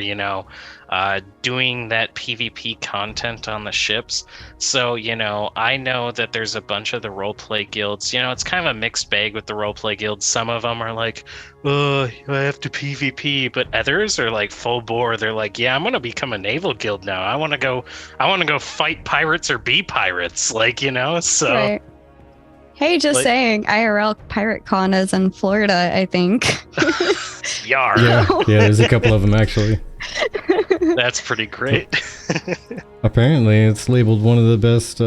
doing that PvP content on the ships. So, I know that there's a bunch of the roleplay guilds. It's kind of a mixed bag with the roleplay guilds. Some of them are like, oh, I have to PvP, but others are like full bore. They're like, yeah, I'm gonna become a naval guild now. I want to go fight pirates or be pirates, so. Right. Hey, just saying, IRL Pirate Con is in Florida, I think. Yar. Yeah, there's a couple of them actually. That's pretty great. Apparently, it's labeled one of the best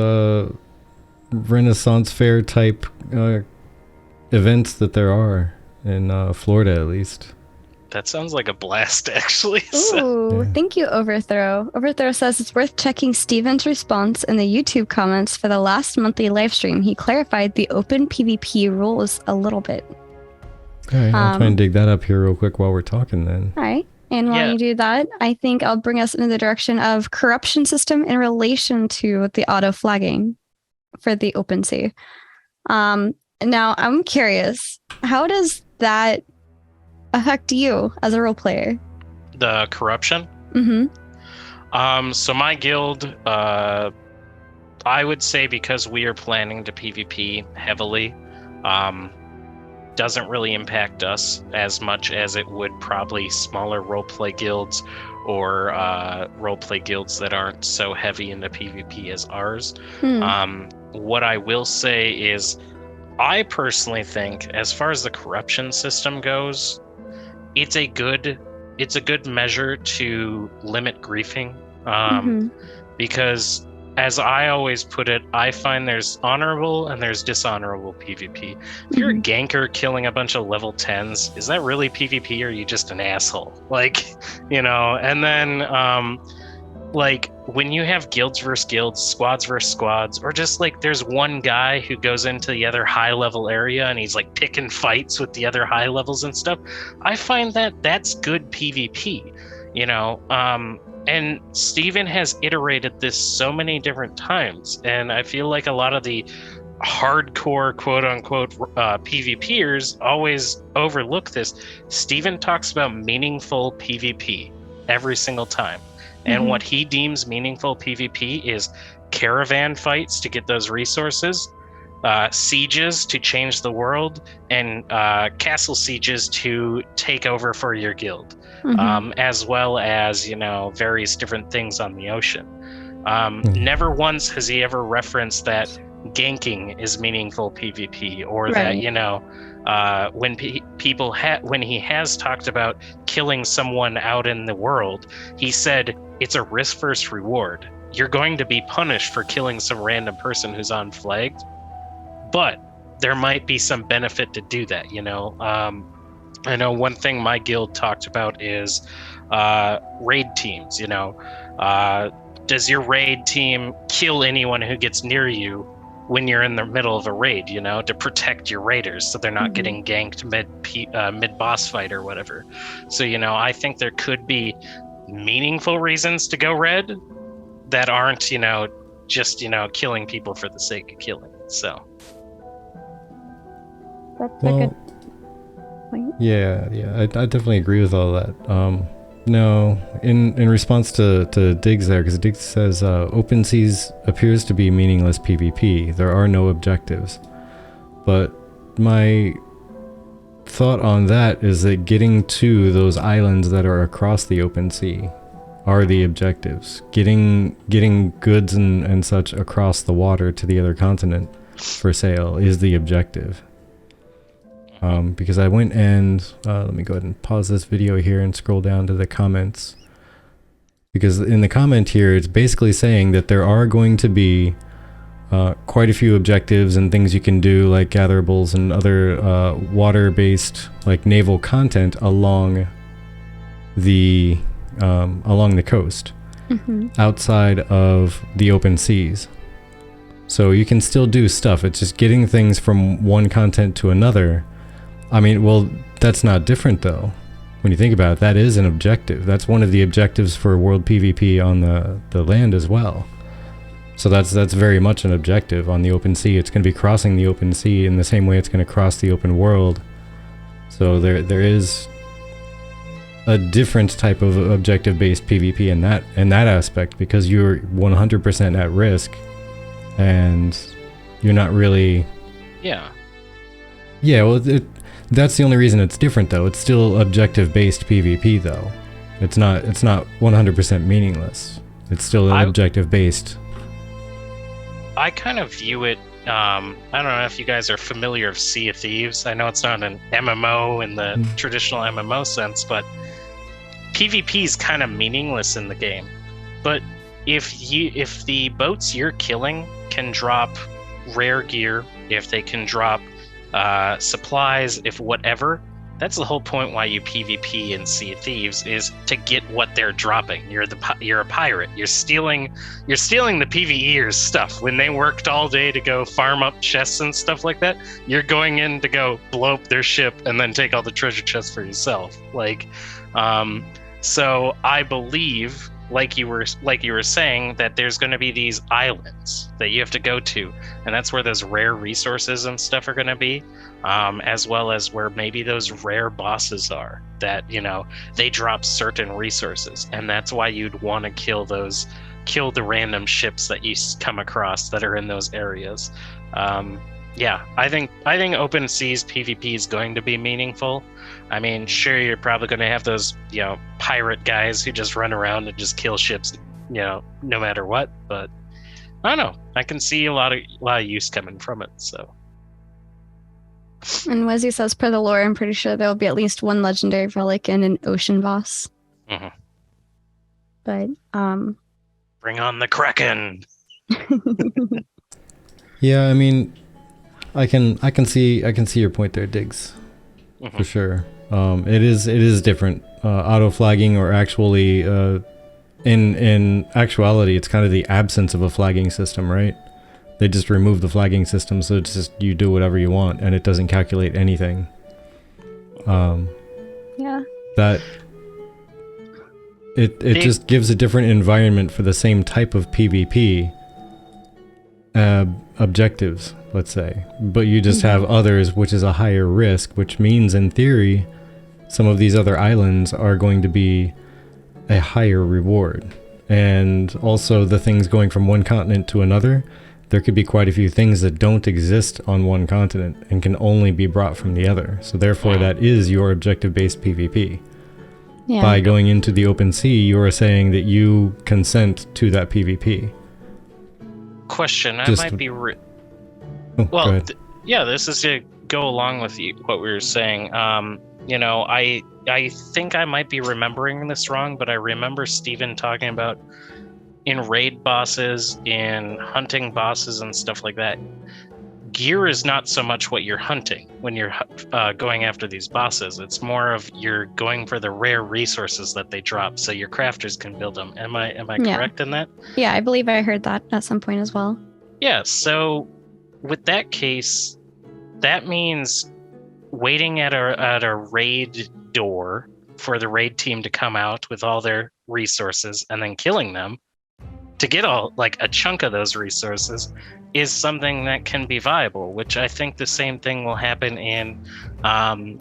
Renaissance Fair type events that there are in Florida, at least. That sounds like a blast, actually. Ooh, thank you, Overthrow. Overthrow says it's worth checking Steven's response in the YouTube comments for the last monthly live stream. He clarified the open PvP rules a little bit. All right, I'll try and dig that up here real quick while we're talking then. All right. And while you do that, I think I'll bring us in the direction of corruption system in relation to the auto flagging for the OpenSea. Now, I'm curious, how does that affect you as a role player? The corruption? So my guild, I would say, because we are planning to PvP heavily, doesn't really impact us as much as it would probably smaller roleplay guilds or roleplay guilds that aren't so heavy into PvP as ours. What I will say is, I personally think, as far as the corruption system goes, it's a good measure to limit griefing, because, as I always put it, I find there's honorable and there's dishonorable PvP. If you're a ganker killing a bunch of level 10s, is that really PvP, or are you just an asshole? And then when you have guilds versus guilds, squads versus squads, or just there's one guy who goes into the other high level area and he's picking fights with the other high levels and stuff, I find that that's good PvP, and Steven has iterated this so many different times, and I feel like a lot of the hardcore quote-unquote PvPers always overlook this. Steven talks about meaningful PvP every single time. And what he deems meaningful PvP is caravan fights to get those resources, sieges to change the world, and castle sieges to take over for your guild, as well as, various different things on the ocean. Never once has he ever referenced that ganking is meaningful PvP, or that, when he has talked about killing someone out in the world, he said it's a risk versus reward. You're going to be punished for killing some random person who's unflagged, but there might be some benefit to do that. I know one thing my guild talked about is raid teams. Does your raid team kill anyone who gets near you when you're in the middle of a raid, to protect your raiders so they're not getting ganked mid boss fight or whatever. So, I think there could be meaningful reasons to go red that aren't, just, killing people for the sake of killing. So that's a good point. Yeah, I definitely agree with all that. No, in response to Diggs there, because Diggs says open seas appears to be meaningless PvP. There are no objectives. But my thought on that is that getting to those islands that are across the open sea are the objectives. Getting goods and such across the water to the other continent for sale is the objective. Because I went and let me go ahead and pause this video here and scroll down to the comments. Because in the comment here, it's basically saying that there are going to be quite a few objectives and things you can do, like gatherables and other water-based, like naval content along the coast, outside of the open seas. So you can still do stuff. It's just getting things from one content to another. I mean, well, that's not different though. When you think about it, that is an objective. That's one of the objectives for world PvP on the land as well. So that's very much an objective on the open sea. It's going to be crossing the open sea in the same way it's going to cross the open world. So there is a different type of objective-based PvP in that aspect, because you're 100% at risk, and you're not really. Yeah. Yeah. Well, that's the only reason it's different, though. It's still objective-based PvP, though. It's not 100% meaningless. It's still objective-based. I kind of view it, I don't know if you guys are familiar with Sea of Thieves. I know it's not an MMO in the traditional MMO sense, but PvP is kind of meaningless in the game. But if the boats you're killing can drop rare gear, if they can drop supplies, if whatever, that's the whole point why you PvP in Sea of Thieves, is to get what they're dropping. You're a pirate. You're stealing the PvEers stuff. When they worked all day to go farm up chests and stuff like that, you're going in to go blow up their ship and then take all the treasure chests for yourself. So I believe, like you were saying, that there's going to be these islands that you have to go to, and that's where those rare resources and stuff are going to be. As well as where maybe those rare bosses are that, they drop certain resources. And that's why you'd want to kill the random ships that you come across that are in those areas. Yeah, I think open seas PvP is going to be meaningful. I mean, sure, you're probably going to have those, pirate guys who just run around and just kill ships, no matter what. But I don't know. I can see a lot of use coming from it, so. And Wesley says, per the lore, I'm pretty sure there will be at least one legendary relic and an ocean boss. Mm-hmm. But bring on the Kraken. Yeah, I mean, I can see your point there, Diggs, for sure. It is different. Auto flagging, or actually, in actuality, it's kind of the absence of a flagging system, right? They just remove the flagging system, so it's just you do whatever you want, and it doesn't calculate anything. Yeah. That it just gives a different environment for the same type of PvP objectives, let's say. But you just have others, which is a higher risk, which means, in theory, some of these other islands are going to be a higher reward. And also the things going from one continent to another, there could be quite a few things that don't exist on one continent and can only be brought from the other. So therefore, that is your objective-based PvP. Yeah. By going into the open sea, you are saying that you consent to that PvP. Question, I might be... this is to go along with what we were saying. I think I might be remembering this wrong, but I remember Steven talking about in raid bosses, in hunting bosses and stuff like that, gear is not so much what you're hunting when you're going after these bosses. It's more of you're going for the rare resources that they drop, so your crafters can build them. Am I correct in that? Yeah, I believe I heard that at some point as well. Yeah, so with that case, that means waiting at a raid door for the raid team to come out with all their resources and then killing them to get a chunk of those resources is something that can be viable, which I think the same thing will happen on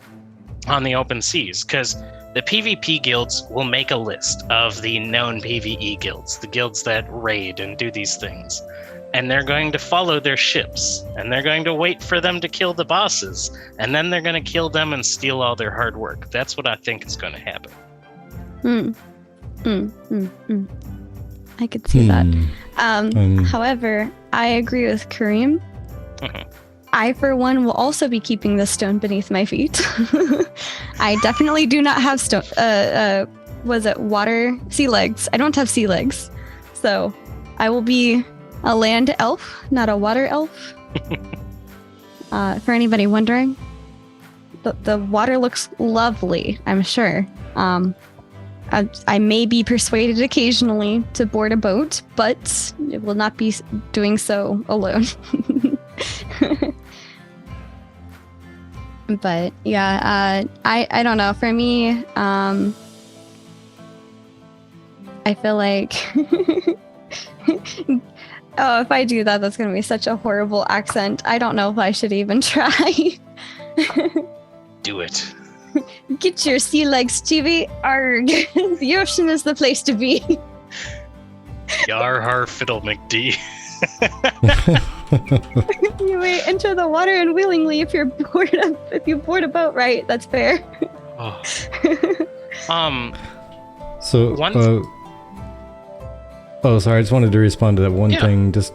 the open seas, because the PvP guilds will make a list of the known PvE guilds, the guilds that raid and do these things, and they're going to follow their ships, and they're going to wait for them to kill the bosses, and then they're going to kill them and steal all their hard work. That's what I think is going to happen. I could see that. However, I agree with Kareem. I, for one, will also be keeping the stone beneath my feet. I definitely do not have was it water sea legs. I don't have sea legs, so I will be a land elf, not a water elf. For anybody wondering, the water looks lovely, I'm sure. I may be persuaded occasionally to board a boat, but it will not be doing so alone. But yeah, I don't know. For me, I feel like oh, if I do that, that's going to be such a horrible accent. I don't know if I should even try. Do it. Get your sea legs, Chibi. Arg. The ocean is the place to be. Yar har fiddle McD. You may enter the water unwillingly if you board a boat right. That's fair. Oh. So, sorry. I just wanted to respond to that one thing, just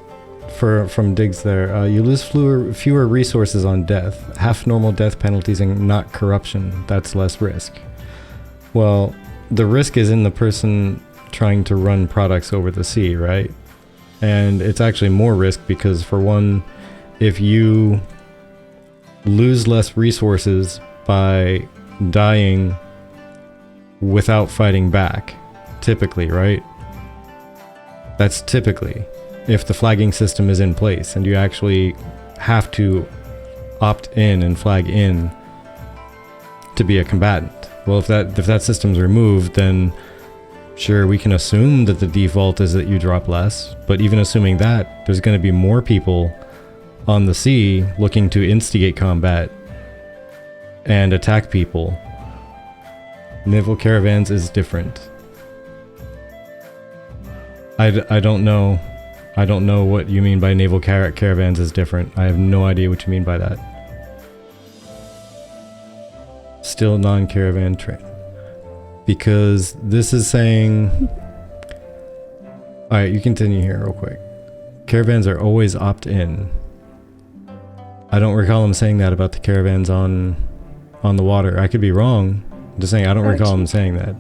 from Diggs there. You lose fewer resources on death. Half normal death penalties and not corruption. That's less risk. Well, the risk is in the person trying to run products over the sea, right? And it's actually more risk because, for one, if you lose less resources by dying without fighting back, typically, right? That's typically if the flagging system is in place and you actually have to opt in and flag in to be a combatant. Well, if that system's removed, then sure, we can assume that the default is that you drop less, but even assuming that, there's going to be more people on the sea looking to instigate combat and attack people. Naval caravans is different. I don't know. I don't know what you mean by naval caravans is different. I have no idea what you mean by that. Still non-caravan train. Because this is saying... Alright, you continue here real quick. Caravans are always opt-in. I don't recall him saying that about the caravans on the water. I could be wrong. I'm just saying I don't recall him saying that.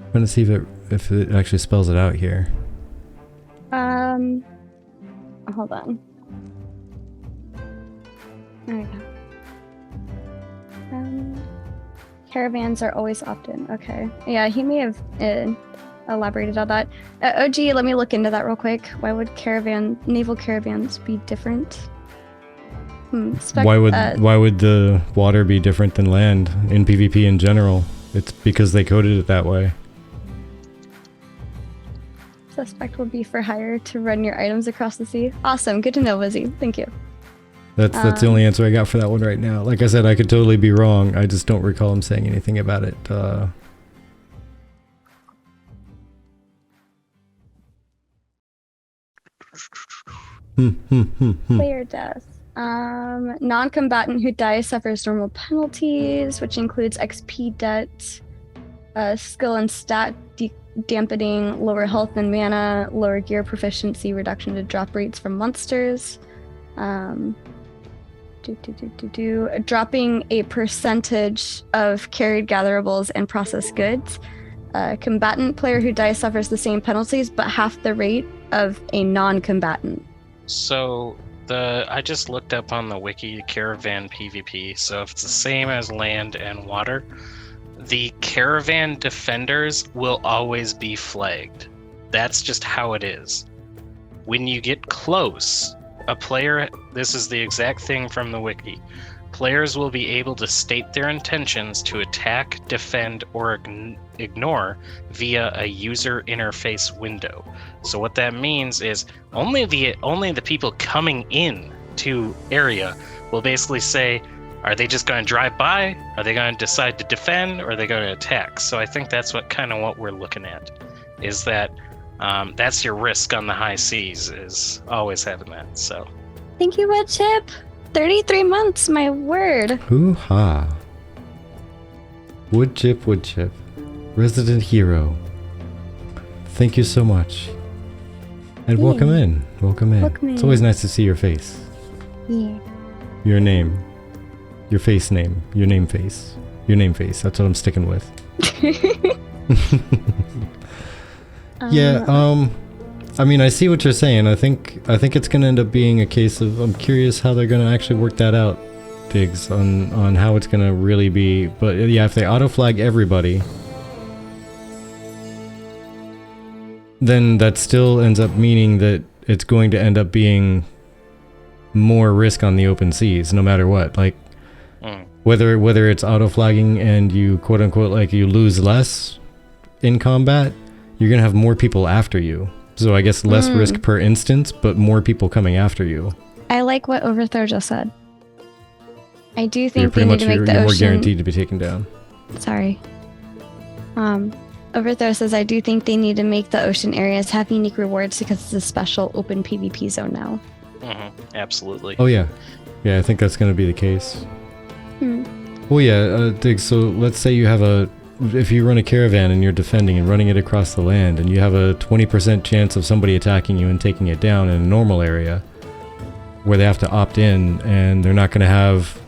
I'm gonna see if it actually spells it out here. Hold on. There we go. Caravans are always opt-in. Okay. Yeah, he may have elaborated on that. OG, let me look into that real quick. Why would naval caravans be different? Why would the water be different than land in PvP in general? It's because they coded it that way. Suspect would be for hire to run your items across the sea. Awesome. Good to know, Lizzie. Thank you. That's the only answer I got for that one right now. Like I said, I could totally be wrong. I just don't recall him saying anything about it. Player death. Non-combatant who dies suffers normal penalties, which includes XP debt, skill and stat dampening, lower health and mana, lower gear proficiency, reduction to drop rates from monsters. Dropping a percentage of carried gatherables and processed goods. Combatant player who dies suffers the same penalties, but half the rate of a non-combatant. So I just looked up on the wiki caravan PvP. So if it's the same as land and water, the caravan defenders will always be flagged. That's just how it is. When you get close, a player, this is the exact thing from the wiki, players will be able to state their intentions to attack, defend, or ignore via a user interface window. So what that means is only the people coming in to area will basically say, are they just going to drive by? Are they going to decide to defend? Or are they going to attack? So I think that's what we're looking at, is that that's your risk on the high seas, is always having that. So thank you, Wood Chip. 33 months, my word. Hoo-ha. Wood Chip, resident hero. Thank you so much. And welcome in. It's always nice to see your face. Yeah. Your name. Your face name. Your name face. Your name face. That's what I'm sticking with. Yeah, I mean, I see what you're saying. I think it's going to end up being a case of, I'm curious how they're going to actually work that out, Diggs, on how it's going to really be. But yeah, if they auto-flag everybody, then that still ends up meaning that it's going to end up being more risk on the open seas, no matter what. Like, whether it's auto-flagging and you, quote-unquote, like, you lose less in combat, you're going to have more people after you. So I guess less risk per instance, but more people coming after you. I like what Overthrow just said. I do think they need to make the ocean... You're more guaranteed to be taken down. Sorry. Overthrow says, I do think they need to make the ocean areas have unique rewards because it's a special open PvP zone now. Absolutely. Oh, yeah. Yeah, I think that's going to be the case. Well, yeah, Diggs, so let's say you have if you run a caravan and you're defending and running it across the land, and you have a 20% chance of somebody attacking you and taking it down in a normal area where they have to opt in, and they're not going to have,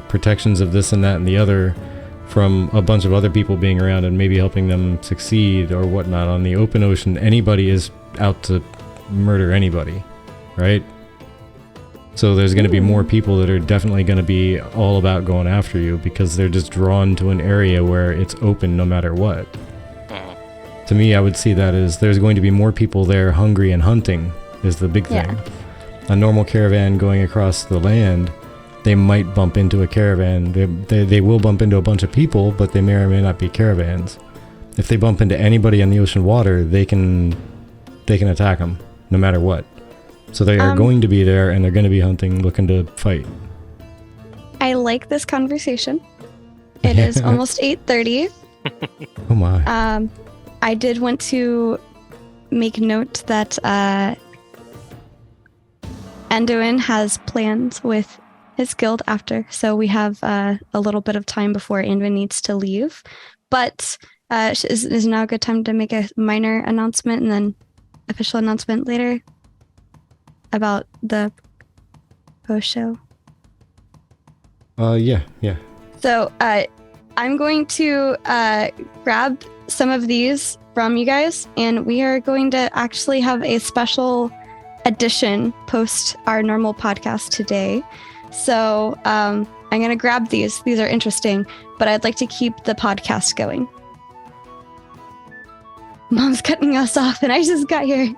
protections of this and that and the other from a bunch of other people being around and maybe helping them succeed or whatnot. On the open ocean, anybody is out to murder anybody, right? So there's going to be more people that are definitely going to be all about going after you because they're just drawn to an area where it's open no matter what. To me, I would see that as there's going to be more people there hungry and hunting is the big thing. Yeah. A normal caravan going across the land, they might bump into a caravan. They will bump into a bunch of people, but they may or may not be caravans. If they bump into anybody on the ocean water, they can attack them no matter what. So they are going to be there, and they're going to be hunting, looking to fight. I like this conversation. It is almost 8:30. Oh my. I did want to make note that Anduin has plans with his guild after, so we have a little bit of time before Anduin needs to leave. But is now a good time to make a minor announcement and then official announcement later? About the post show? Yeah. So, I'm going to grab some of these from you guys, and we are going to actually have a special edition post our normal podcast today. So, I'm going to grab these. These are interesting, but I'd like to keep the podcast going. Mom's cutting us off, and I just got here.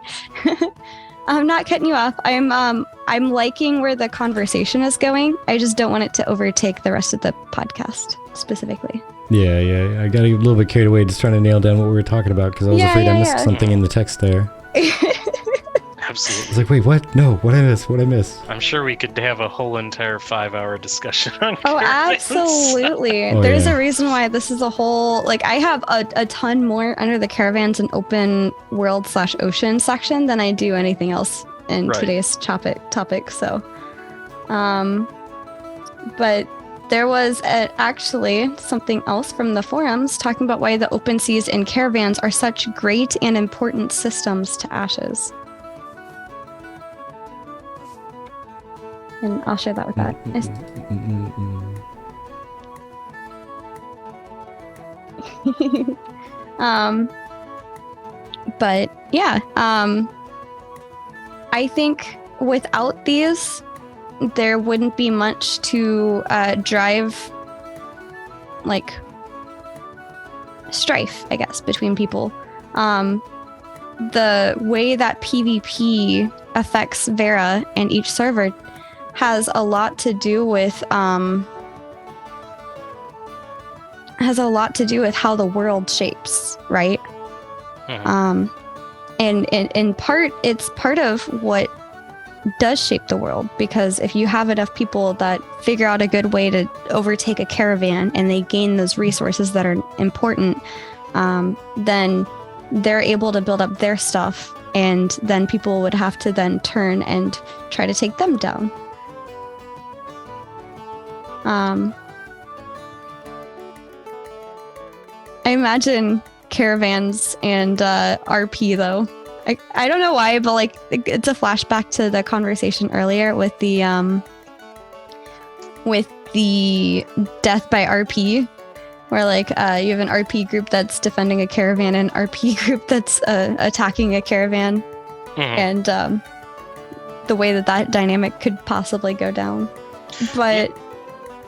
I'm not cutting you off. I'm liking where the conversation is going. I just don't want it to overtake the rest of the podcast specifically. Yeah. I got a little bit carried away just trying to nail down what we were talking about because I was afraid I missed something in the text there. Absolutely. I was like, wait, what? No, what I miss? I'm sure we could have a whole entire 5-hour discussion on Caravans. Absolutely. There's a reason why this is a whole, I have a ton more under the Caravans and open world / ocean section than I do anything else in today's topic. So, but there was actually something else from the forums talking about why the open seas and Caravans are such great and important systems to Ashes. And I'll share that with that. But yeah, I think without these, there wouldn't be much to drive strife, I guess, between people. The way that PvP affects Vera and each server has a lot to do with how the world shapes, right? And in part, it's part of what does shape the world, because if you have enough people that figure out a good way to overtake a caravan and they gain those resources that are important, then they're able to build up their stuff, and then people would have to then turn and try to take them down. I imagine Caravans and RP though. I don't know why, but it's a flashback to the conversation earlier with the with the death by RP, where like you have an RP group that's defending a caravan and an RP group that's attacking a caravan, and the way that dynamic could possibly go down. But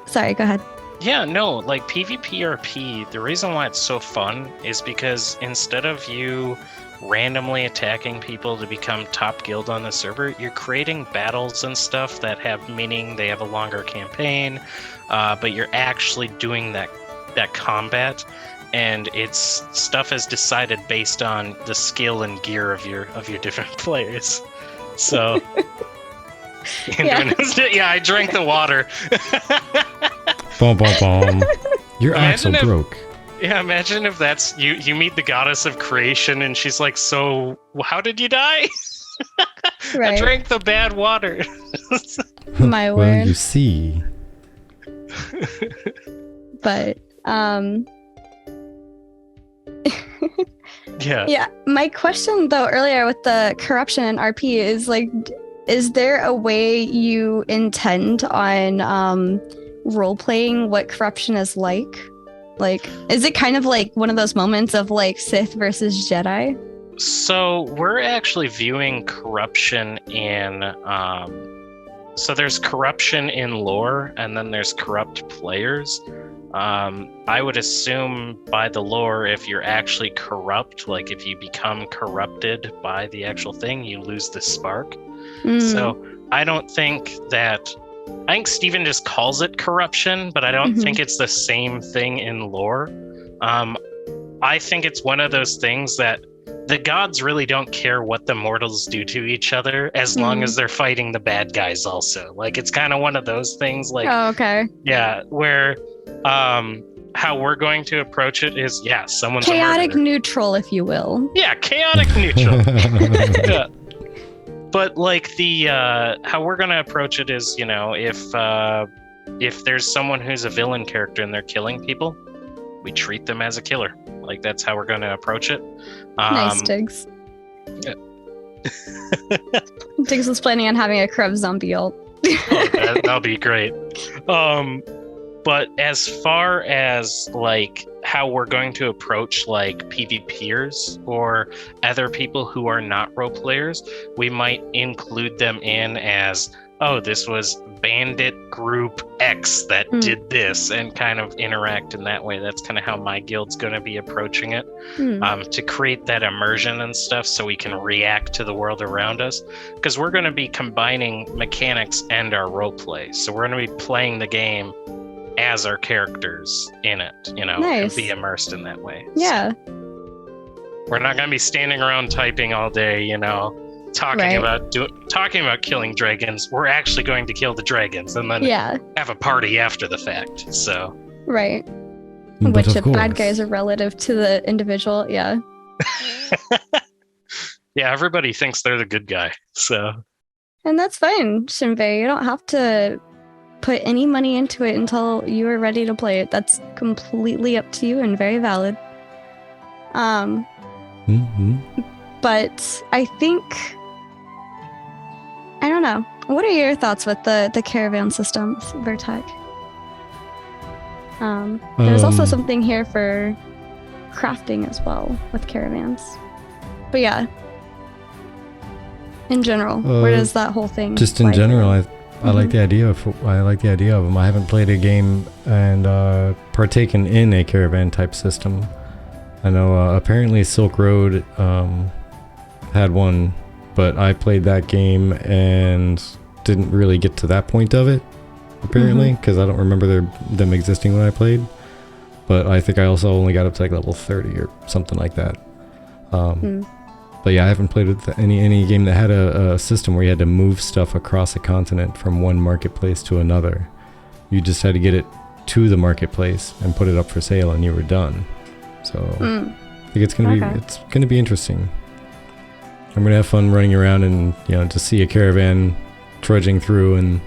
sorry, go ahead. Yeah, no, like PvPRP, the reason why it's so fun is because instead of you randomly attacking people to become top guild on the server, you're creating battles and stuff that have meaning, they have a longer campaign, but you're actually doing that combat, and it's stuff is decided based on the skill and gear of your different players. So yeah, I drank the water. Boom, boom, boom. Your axle broke. Yeah, imagine if that's you meet the goddess of creation and she's like, so how did you die? Right. I drank the bad water. My word. Well, you see. But yeah, my question though earlier with the corruption in RP is like, is there a way you intend on role-playing what corruption is like? Like, is it kind of like one of those moments of like Sith versus Jedi? So we're actually viewing corruption in so there's corruption in lore, and then there's corrupt players. I would assume by the lore, if you're actually corrupt, like if you become corrupted by the actual thing, you lose the spark. So I think Steven just calls it corruption, but I don't think it's the same thing in lore. I think it's one of those things that the gods really don't care what the mortals do to each other as long as they're fighting the bad guys also. Like, it's kind of one of those things like, oh, okay. Yeah, where how we're going to approach it is, someone's chaotic neutral, if you will. Yeah, chaotic neutral. Yeah. But like the how we're gonna approach it is, if there's someone who's a villain character and they're killing people, we treat them as a killer. Like, that's how we're gonna approach it. Nice, Diggs. Yeah. Diggs was planning on having a corrupt zombie ult. That'll be great. But as far as like how we're going to approach like PvPers or other people who are not role players, we might include them in as, oh, this was bandit group X that did this, and kind of interact in that way. That's kind of how my guild's going to be approaching it, to create that immersion and stuff so we can react to the world around us, because we're going to be combining mechanics and our role play. So we're going to be playing the game as our characters in it, Nice. And be immersed in that way. Yeah. So we're not going to be standing around typing all day, talking about killing dragons. We're actually going to kill the dragons and then have a party after the fact. So right. But which the bad guys are relative to the individual. Yeah. Yeah, everybody thinks they're the good guy. So, and that's fine, Shinbei. You don't have to put any money into it until you are ready to play it. That's completely up to you and very valid. But I think, I don't know. What are your thoughts with the caravan systems, Vertec? There's also something here for crafting as well with caravans. But yeah, in general, where does that whole thing? Just in general, I like the idea of them. I haven't played a game and partaken in a caravan type system. I know apparently Silk Road had one, but I played that game and didn't really get to that point of it, apparently, because I don't remember them existing when I played. But I think I also only got up to like level 30 or something like that. But yeah, I haven't played with any game that had a system where you had to move stuff across a continent from one marketplace to another. You just had to get it to the marketplace and put it up for sale, and you were done. So I think it's gonna be interesting. I'm gonna have fun running around and to see a caravan trudging through, and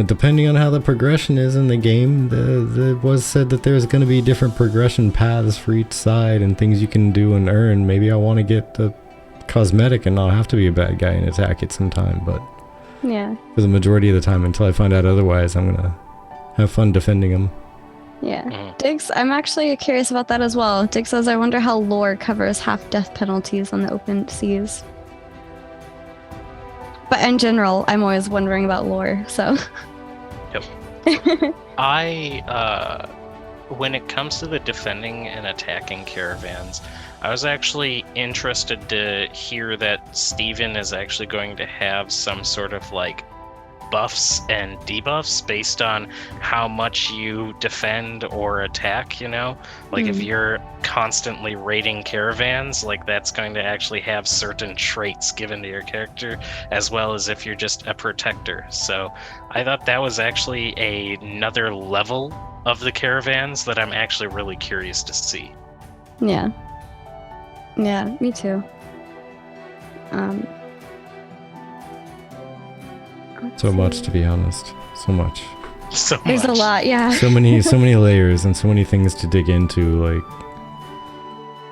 depending on how the progression is in the game, it was said that there's going to be different progression paths for each side and things you can do and earn. Maybe I want to get the cosmetic and not have to be a bad guy and attack it sometime, but for the majority of the time, until I find out otherwise, I'm going to have fun defending them. Yeah. Diggs, I'm actually curious about that as well. Diggs says, I wonder how lore covers half death penalties on the open seas. But in general, I'm always wondering about lore, so. Yep. When it comes to the defending and attacking caravans, I was actually interested to hear that Steven is actually going to have some sort of like buffs and debuffs based on how much you defend or attack, you know? Like if you're constantly raiding caravans, like that's going to actually have certain traits given to your character, as well as if you're just a protector. So I thought that was actually another level of the caravans that I'm actually really curious to see. Yeah. Yeah, me too. So much, to be honest. So much. So There's much. a lot, yeah. So many layers and so many things to dig into. Like,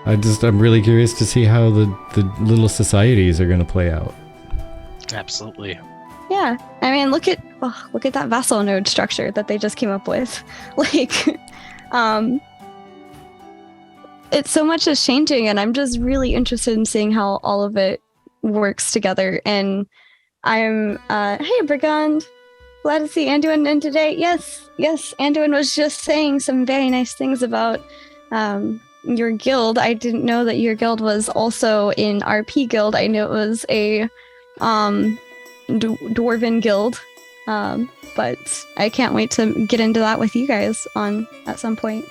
I'm really curious to see how the little societies are going to play out. Absolutely. Yeah, I mean, look at that vassal node structure that they just came up with. Like, it's so much is changing, and I'm just really interested in seeing how all of it works together. And I'm, hey, Brigand, glad to see Anduin in today. Yes, Anduin was just saying some very nice things about your guild. I didn't know that your guild was also in RP guild. I knew it was a dwarven guild, but I can't wait to get into that with you guys at some point.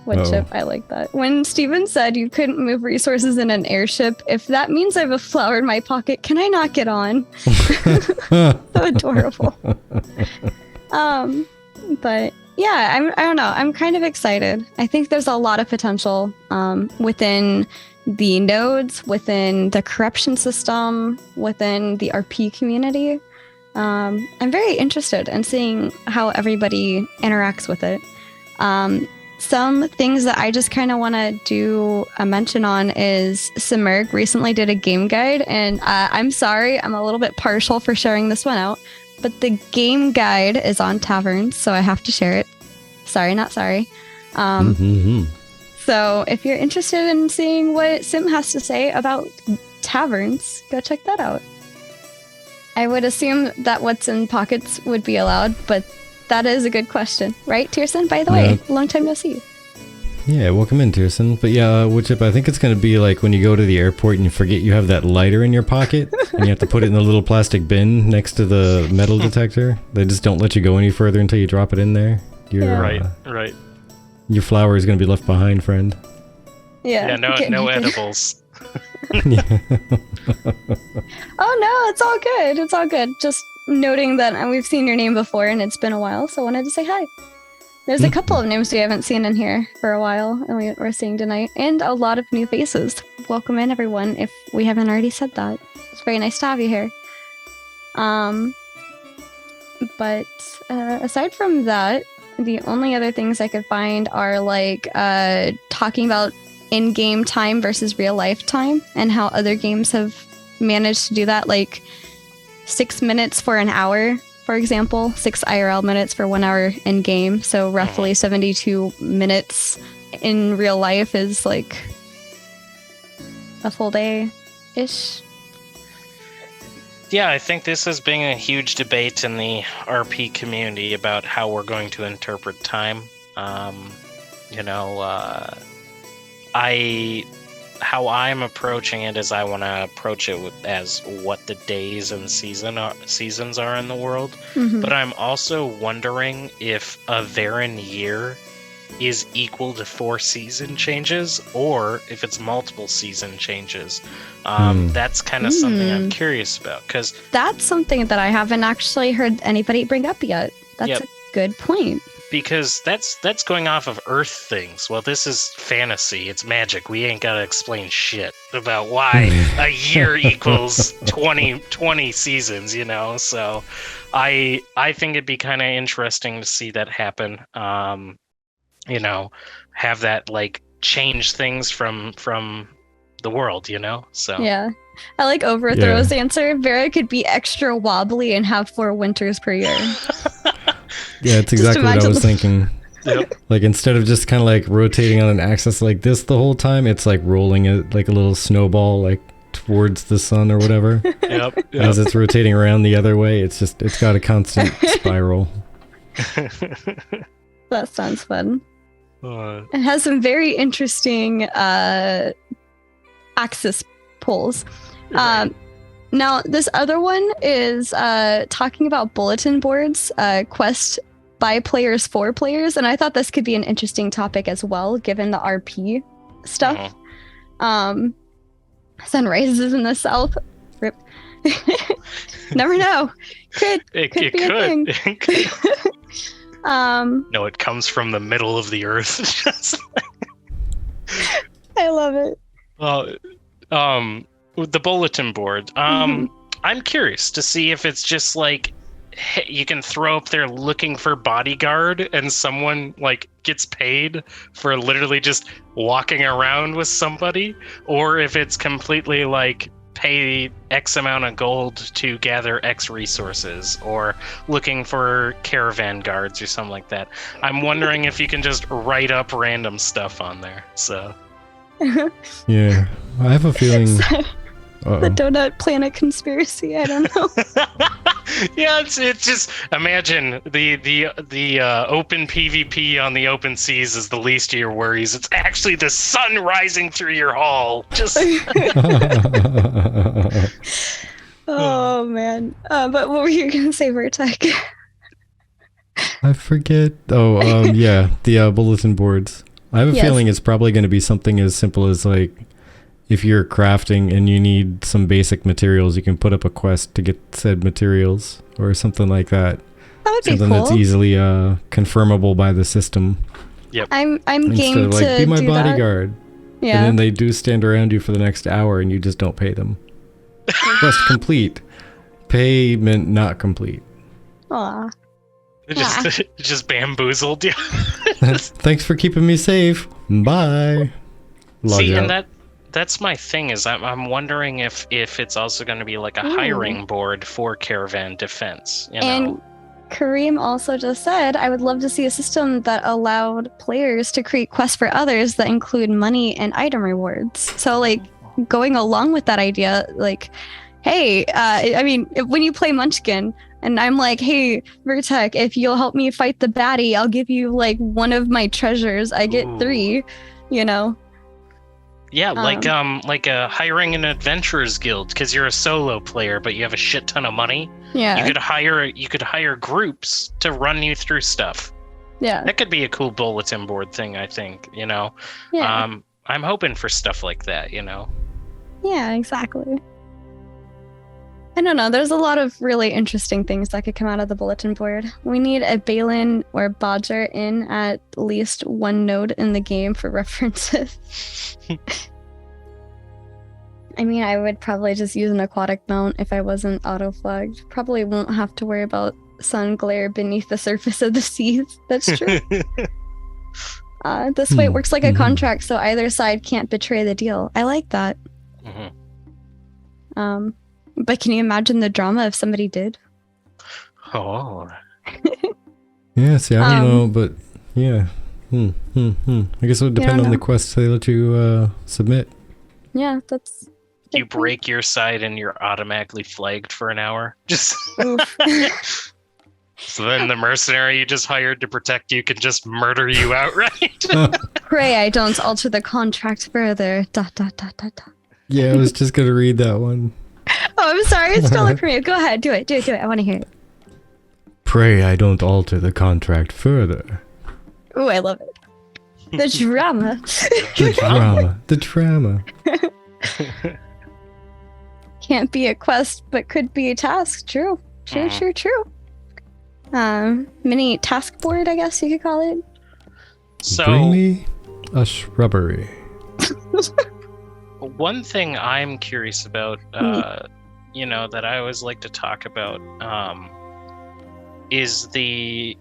What ship? I like that. When Steven said you couldn't move resources in an airship, if that means I have a flower in my pocket, can I not get on? So adorable. But yeah, I don't know. I'm kind of excited. I think there's a lot of potential within the nodes, within the corruption system, within the RP community. I'm very interested in seeing how everybody interacts with it. Some things that I just kind of want to do a mention on is Simerg recently did a game guide, and I'm sorry, I'm a little bit partial for sharing this one out, but the game guide is on Tavern, so I have to share it. Sorry, not sorry. So if you're interested in seeing what Sim has to say about taverns, go check that out. I would assume that what's in pockets would be allowed, but that is a good question. Right, Tierson? By the way, long time no see. Yeah, welcome in, Tierson. But yeah, Woodchip, I think it's going to be like when you go to the airport and you forget you have that lighter in your pocket and you have to put it in the little plastic bin next to the metal detector. They just don't let you go any further until you drop it in there. Right. Your flower is going to be left behind, friend. Yeah, no edibles. Oh no, it's all good. It's all good. Just noting that we've seen your name before and it's been a while, so I wanted to say hi. There's a couple of names we haven't seen in here for a while, and we're seeing tonight, and a lot of new faces. Welcome in, everyone, if we haven't already said that. It's very nice to have you here. But aside from that, the only other things I could find are like talking about in-game time versus real-life time, and how other games have managed to do that, like 6 minutes for an hour, for example, 6 IRL minutes for 1 hour in game. So roughly 72 minutes in real life is like a full day-ish. Yeah, I think this has been a huge debate in the RP community about how we're going to interpret time. How I'm approaching it is I want to approach it as what the days and seasons are in the world. Mm-hmm. But I'm also wondering if a Varen year is equal to 4 season changes, or if it's multiple season changes. That's kind of something I'm curious about, because that's something that I haven't actually heard anybody bring up yet. That's a good point. Because that's going off of Earth things. Well, this is fantasy. It's magic. We ain't got to explain shit about why a year equals 20 seasons, you know? So I think it'd be kind of interesting to see that happen. Have that, like, change things from the world, So Yeah. I like Overthrow's answer. Vera could be extra wobbly and have 4 winters per year. Yeah, it's exactly what I was thinking. Yep. Like, instead of just kind of like rotating on an axis like this the whole time, it's like rolling it like a little snowball, like towards the sun or whatever. Yep. As it's rotating around the other way, it's got a constant spiral. That sounds fun. It has some very interesting axis pulls. Right. Now, this other one is talking about bulletin boards, quest by players for players, and I thought this could be an interesting topic as well, given the RP stuff. Sun rises in the south. Rip. Never know. Could be a thing. It could. No, it comes from the middle of the earth. I love it. With the bulletin board, I'm curious to see if it's just like you can throw up there looking for bodyguard and someone like gets paid for literally just walking around with somebody, or if it's completely like pay X amount of gold to gather X resources, or looking for caravan guards or something like that. I'm wondering if you can just write up random stuff on there. So yeah, I have a feeling the Donut Planet conspiracy. I don't know. Yeah, it's just imagine the open PvP on the open seas is the least of your worries. It's actually the sun rising through your hall. Just oh man. But what were you gonna say, Vertek? I forget. Yeah, the bulletin boards. I have a feeling it's probably going to be something as simple as like, if you're crafting and you need some basic materials, you can put up a quest to get said materials or something like that. That would something be cool. That's easily confirmable by the system. Yep. I'm Instead game of like, to be my do bodyguard. That. Yeah. And then they do stand around you for the next hour and you just don't pay them. Quest complete. Payment not complete. Aw. Just bamboozled you. Thanks for keeping me safe. Bye. Log See, out. and that's my thing is I'm wondering if it's also going to be like a hiring board for caravan defense. And Kareem also just said, I would love to see a system that allowed players to create quests for others that include money and item rewards. So like going along with that idea, like, hey, I mean, when you play Munchkin, and I'm like, hey, Vertek, if you'll help me fight the baddie, I'll give you like one of my treasures. I get 3, Yeah, like hiring an adventurers guild because you're a solo player, but you have a shit ton of money. Yeah. You could hire groups to run you through stuff. Yeah. That could be a cool bulletin board thing, I think, Yeah. I'm hoping for stuff like that, Yeah, exactly. I don't know. There's a lot of really interesting things that could come out of the bulletin board. We need a Balin or Bodger in at least one node in the game for references. I mean, I would probably just use an aquatic mount if I wasn't auto-flagged. Probably won't have to worry about sun glare beneath the surface of the seas. That's true. This way it works like a contract, so either side can't betray the deal. I like that. But can you imagine the drama if somebody did? Oh. Yeah, see, I don't know, but yeah. I guess it would depend on the quest they let you submit. Yeah, that's... You break your side and you're automatically flagged for an hour. Just so then the mercenary you just hired to protect you can just murder you outright. Pray I don't alter the contract further. ... Yeah, I was just gonna read that one. Oh, I'm sorry. It's still a Korean. Go ahead. Do it. I want to hear it. Pray I don't alter the contract further. Oh, I love it. The drama. The drama. Can't be a quest, but could be a task. True. Mini task board, I guess you could call it. So, bring me a shrubbery. One thing I'm curious about, that I always like to talk about, is the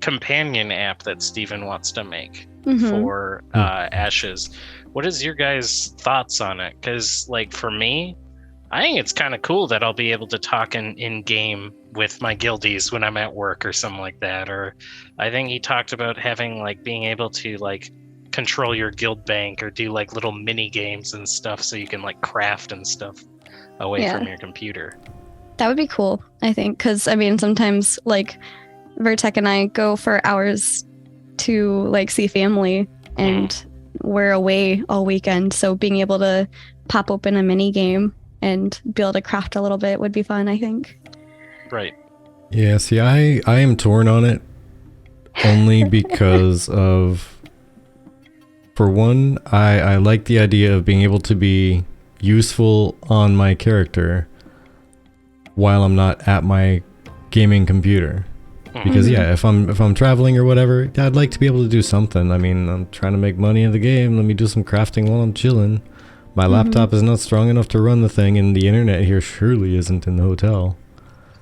companion app that Steven wants to make Mm-hmm. for Ashes. What is your guys' thoughts on it? Because, like, for me, I think it's kind of cool that I'll be able to talk in game with my guildies when I'm at work or something like that. Or I think he talked about having, like, being able to, like, control your guild bank or do, like, little mini games and stuff so you can, like, craft and stuff away from your computer. That would be cool, I think, because, I mean, sometimes, like, Vertek and I go for hours to, like, see family, and we're away all weekend, so being able to pop open a mini game and be able to craft a little bit would be fun, I think. Right. Yeah, see, I am torn on it only because of, for one, I like the idea of being able to be useful on my character while I'm not at my gaming computer. Because if I'm traveling or whatever, I'd like to be able to do something. I mean, I'm trying to make money in the game. Let me do some crafting while I'm chilling. My laptop is not strong enough to run the thing, and the internet here surely isn't in the hotel.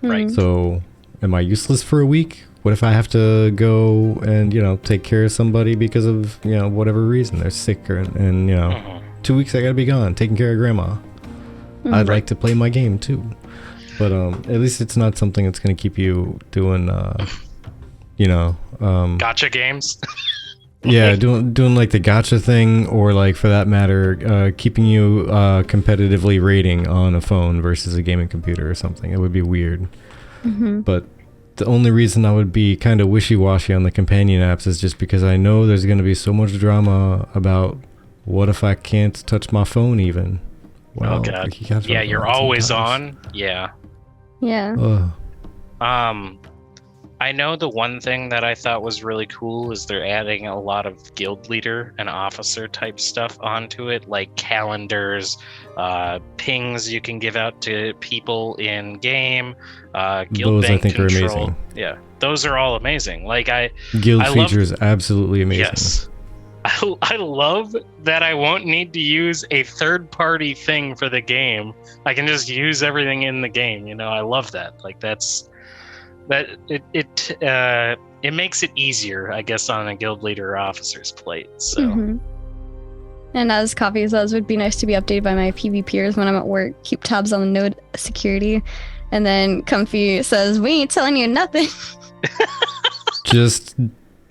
Right. So, am I useless for a week? What if I have to go and, take care of somebody because of, whatever reason they're sick and 2 weeks I gotta be gone taking care of grandma. I'd like to play my game too. But at least it's not something that's going to keep you doing, Gotcha games. Yeah, doing like the gotcha thing, or like for that matter, keeping you competitively rating on a phone versus a gaming computer or something. It would be weird. But the only reason I would be kind of wishy-washy on the companion apps is just because I know there's going to be so much drama about what if I can't touch my phone even. Well, oh god. Yeah, you're always on. Yeah. Yeah. I know the one thing that I thought was really cool is they're adding a lot of guild leader and officer type stuff onto it, like calendars, pings you can give out to people in game, guild those bank I think control. Are amazing. Yeah, those are all amazing. Like guild features absolutely amazing. Yes. I love that I won't need to use a third-party thing for the game. I can just use everything in the game. I love that. Like it makes it easier, I guess, on a guild leader or officer's plate. So. And as Coffee says, it would be nice to be updated by my PvPers when I'm at work. Keep tabs on the node security. And then Comfy says, "We ain't telling you nothing."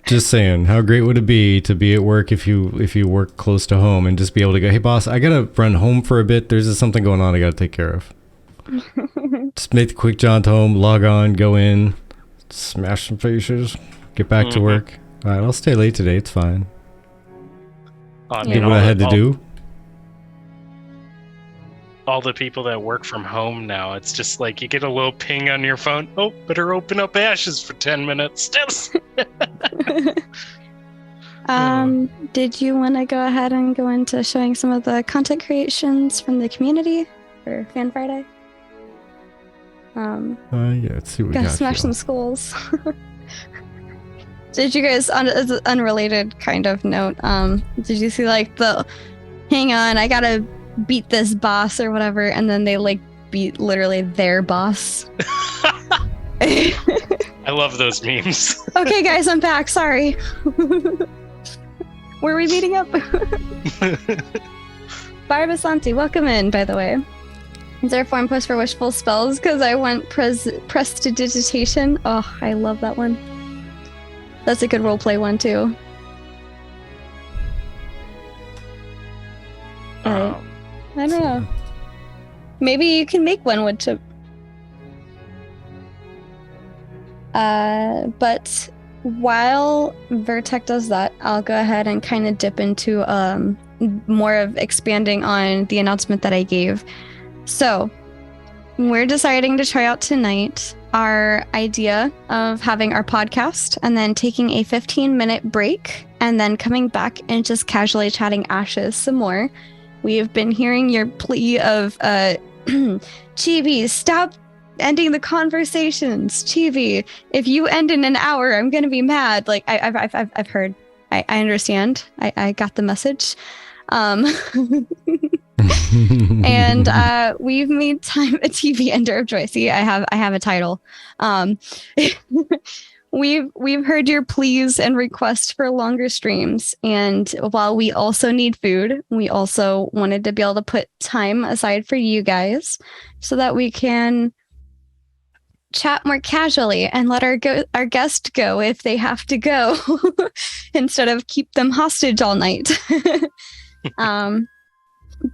Just saying, how great would it be to be at work if you work close to home and just be able to go, "Hey boss, I gotta run home for a bit. There's just something going on I gotta take care of." Just make the quick jaunt home, log on, go in, smash some faces, get back to work. All right, I'll stay late today. It's fine. Did what I had to do. All the people that work from home now, it's just like you get a little ping on your phone. Oh, better open up Ashes for 10 minutes. Did you want to go ahead and go into showing some of the content creations from the community for Fan Friday? Yeah, let's see what we got. Gotta smash some skulls. Did you guys, as an unrelated kind of note, did you see like hang on, I gotta beat this boss or whatever, and then they like beat literally their boss? I love those memes. Okay guys, I'm back, sorry. Were we meeting up? Barbasanti, welcome in, by the way. Is there a forum post for wishful spells? Because I want prestidigitation. Oh, I love that one. That's a good roleplay one too. I don't know. Maybe you can make one wood chip. But while Vertek does that, I'll go ahead and kind of dip into more of expanding on the announcement that I gave. So we're deciding to try out tonight our idea of having our podcast and then taking a 15-minute break and then coming back and just casually chatting Ashes some more. We have been hearing your plea of Chibi, stop ending the conversations. Chibi, if you end in an hour, I'm gonna be mad. Like I've heard. I understand. I got the message. And we've made time a TV ender of joy. See, I have a title. we've heard your pleas and requests for longer streams, and while we also need food, we also wanted to be able to put time aside for you guys so that we can chat more casually and let our guest go if they have to go instead of keep them hostage all night.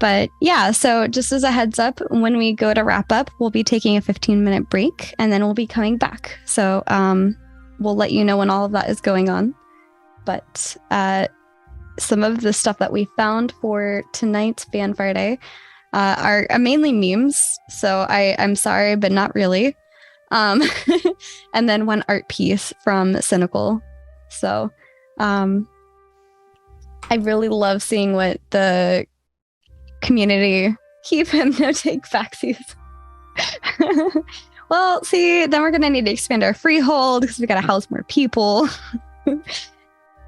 But yeah, so just as a heads up, when we go to wrap up, we'll be taking a 15-minute break and then we'll be coming back. So we'll let you know when all of that is going on. But some of the stuff that we found for tonight's Fan Friday are mainly memes. So I'm sorry, but not really. And then one art piece from Cynical. So I really love seeing what the community keep hypnotic faxies. Well, see, then we're gonna need to expand our freehold because we gotta house more people.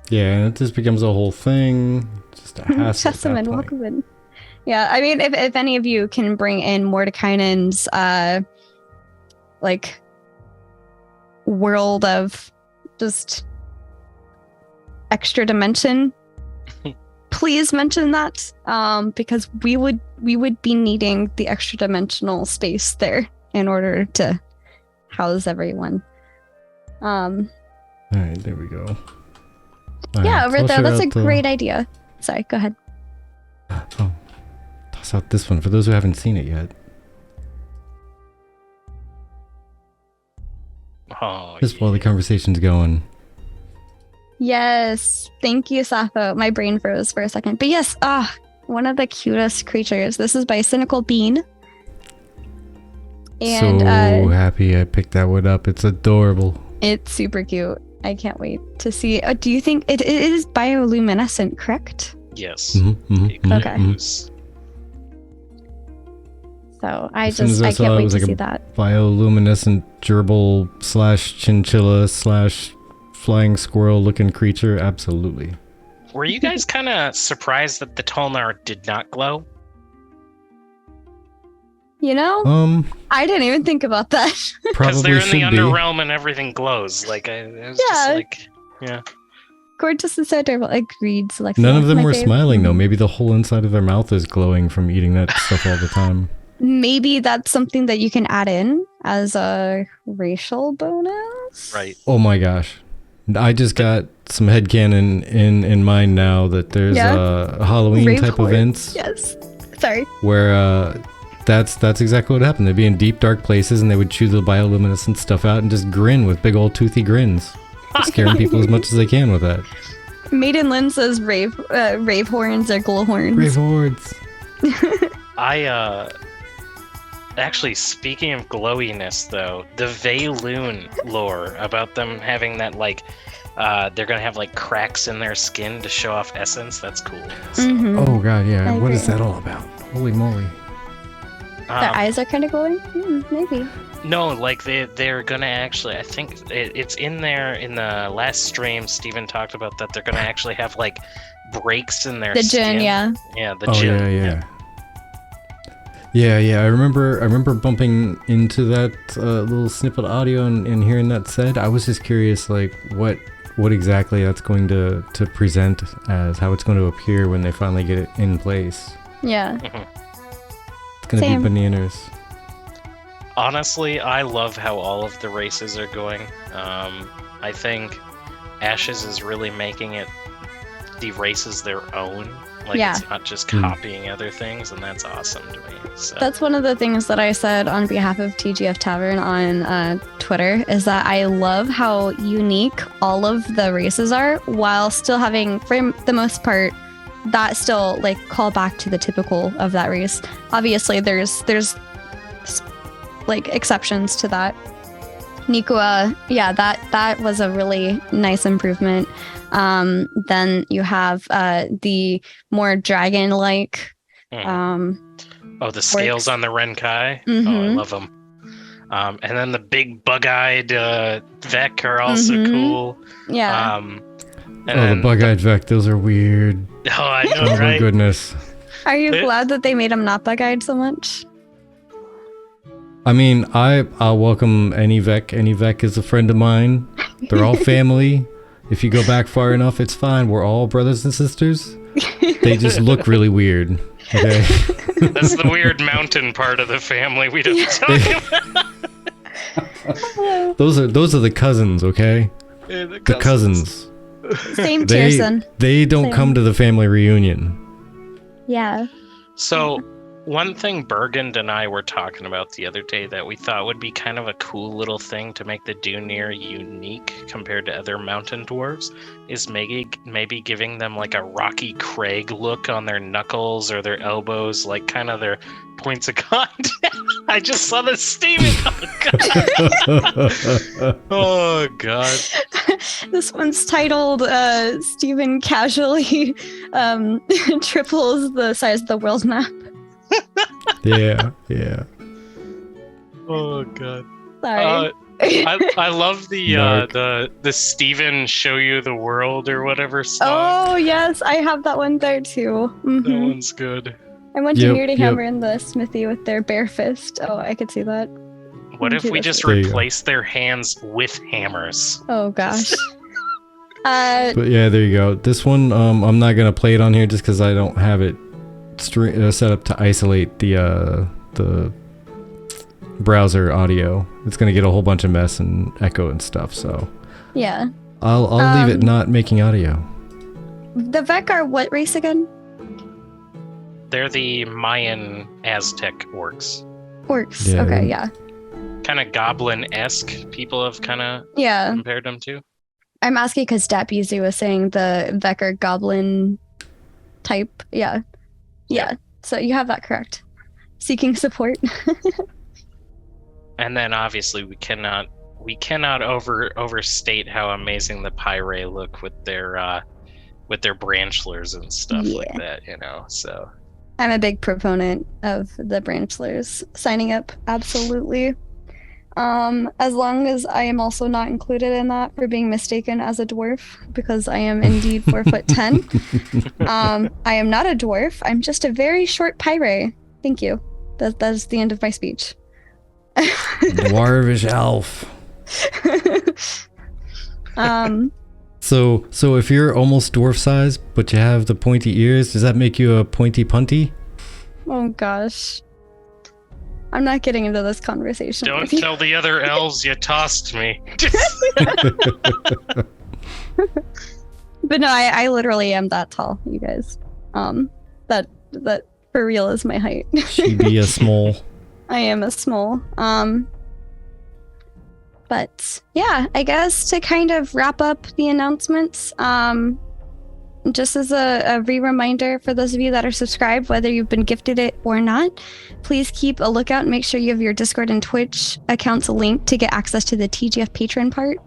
Yeah, and it just becomes a whole thing. Just a hassle. Testament, welcome in. Yeah, I mean, if any of you can bring in Mordekainen's like world of just extra dimension, please mention that, because we would be needing the extra dimensional space there in order to house everyone. All right, there we go. Yeah, over there. That's a great idea. Sorry, go ahead. Oh, toss out this one for those who haven't seen it yet. Oh, just while the conversation's going. Yes, thank you, Sappho. My brain froze for a second. But yes, one of the cutest creatures. This is by Cynical Bean. And so happy I picked that one up. It's adorable. It's super cute. I can't wait to see. Do you think it is bioluminescent, correct? Yes. Okay. So I can't wait to see that. Bioluminescent gerbil / chinchilla / flying squirrel looking creature. Absolutely. Were you guys kind of surprised that the Tolnar did not glow? You know, I didn't even think about that. Because they're in the Underrealm and everything glows. Like, I was just like, yeah. Gorgeous and so adorable. Agreed, Celexia. None of them were smiling, though. Maybe the whole inside of their mouth is glowing from eating that stuff all the time. Maybe that's something that you can add in as a racial bonus. Right. Oh my gosh. I just got some headcanon in mind now that there's Halloween Rave type horde. Events. Yes. Sorry. Where that's exactly what happened. They'd be in deep, dark places and they would chew the bioluminescent stuff out and just grin with big old toothy grins. Scaring people as much as they can with that. Maiden Lynn says rave horns or glow horns. Rave hordes. Actually, speaking of glowiness, though, the Veyloon lore about them having that, like, they're going to have, like, cracks in their skin to show off essence, that's cool. So. Oh, God, yeah. What is that all about? Holy moly. The eyes are kind of glowing? Maybe. No, like, they're going to actually, I think it's in there in the last stream, Steven talked about that they're going to actually have, like, breaks in their skin. The Jinn, yeah. Yeah, the Jinn. Yeah. I remember bumping into that little snippet audio and hearing that said. I was just curious, like, what exactly that's going to present as, how it's going to appear when they finally get it in place. Yeah. It's going to be bananas. Honestly, I love how all of the races are going. I think Ashes is really making the races their own. Like, it's not just copying other things, and that's awesome to me. So. That's one of the things that I said on behalf of TGFTavern on Twitter, is that I love how unique all of the races are, while still having, for the most part, that still, like, call back to the typical of that race. Obviously, there's like, exceptions to that. Nikua, that was a really nice improvement. Then you have the more dragon-like. The scales on the Renkai. Oh, I love them. And then the big bug-eyed Vec are also cool. Yeah. The bug-eyed Vec, those are weird. Oh, I know, right? Oh my goodness. Are you glad that they made them not bug-eyed so much? I mean, I'll welcome any Vec. Any Vec is a friend of mine. They're all family. If you go back far enough, it's fine. We're all brothers and sisters. They just look really weird. Okay. That's the weird mountain part of the family we don't talk about. Those are the cousins, okay? Yeah, the cousins. Same Pearson. They don't come to the family reunion. Yeah. So, one thing Bergend and I were talking about the other day that we thought would be kind of a cool little thing to make the Dunir unique compared to other mountain dwarves is maybe giving them like a Rocky Craig look on their knuckles or their elbows, like kind of their points of contact. I just saw the Steven. Oh god. This one's titled Steven casually triples the size of the world map. Yeah. Oh god. Sorry. I love the Steven show you the world or whatever song. Oh yes, I have that one there too. That one's good. I went to Nerdy Hammer in the smithy with their bare fist. Oh, I could see that. What if we just replace their hands with hammers? Oh gosh. But yeah, there you go. This one, I'm not gonna play it on here just because I don't have it set up to isolate the browser audio. It's gonna get a whole bunch of mess and echo and stuff. So yeah, I'll leave it not making audio. The Vec are what race again? They're the Mayan Aztec orcs. Orcs. Yeah. Okay, yeah. Kind of goblin-esque. People have kind of compared them to. I'm asking because Dapizu was saying the Vec are goblin type. Yeah. So you have that correct. Seeking support. And then obviously we cannot overstate how amazing the Pyre look with their branchlers and stuff like that, so I'm a big proponent of the branchlers. Signing up, absolutely. As long as I am also not included in that for being mistaken as a dwarf, because I am indeed 4'10". I am not a dwarf. I'm just a very short Pyre. Thank you. That is the end of my speech. Dwarvish elf. So if you're almost dwarf size, but you have the pointy ears, does that make you a pointy punty? Oh gosh. I'm not getting into this conversation. Don't tell the other elves you tossed me. But no, I literally am that tall, you guys. That for real is my height. She be a small. I am a small. But yeah, I guess to kind of wrap up the announcements, just as a reminder for those of you that are subscribed, whether you've been gifted it or not, please keep a lookout and make sure you have your Discord and Twitch accounts linked to get access to the TGF patron part.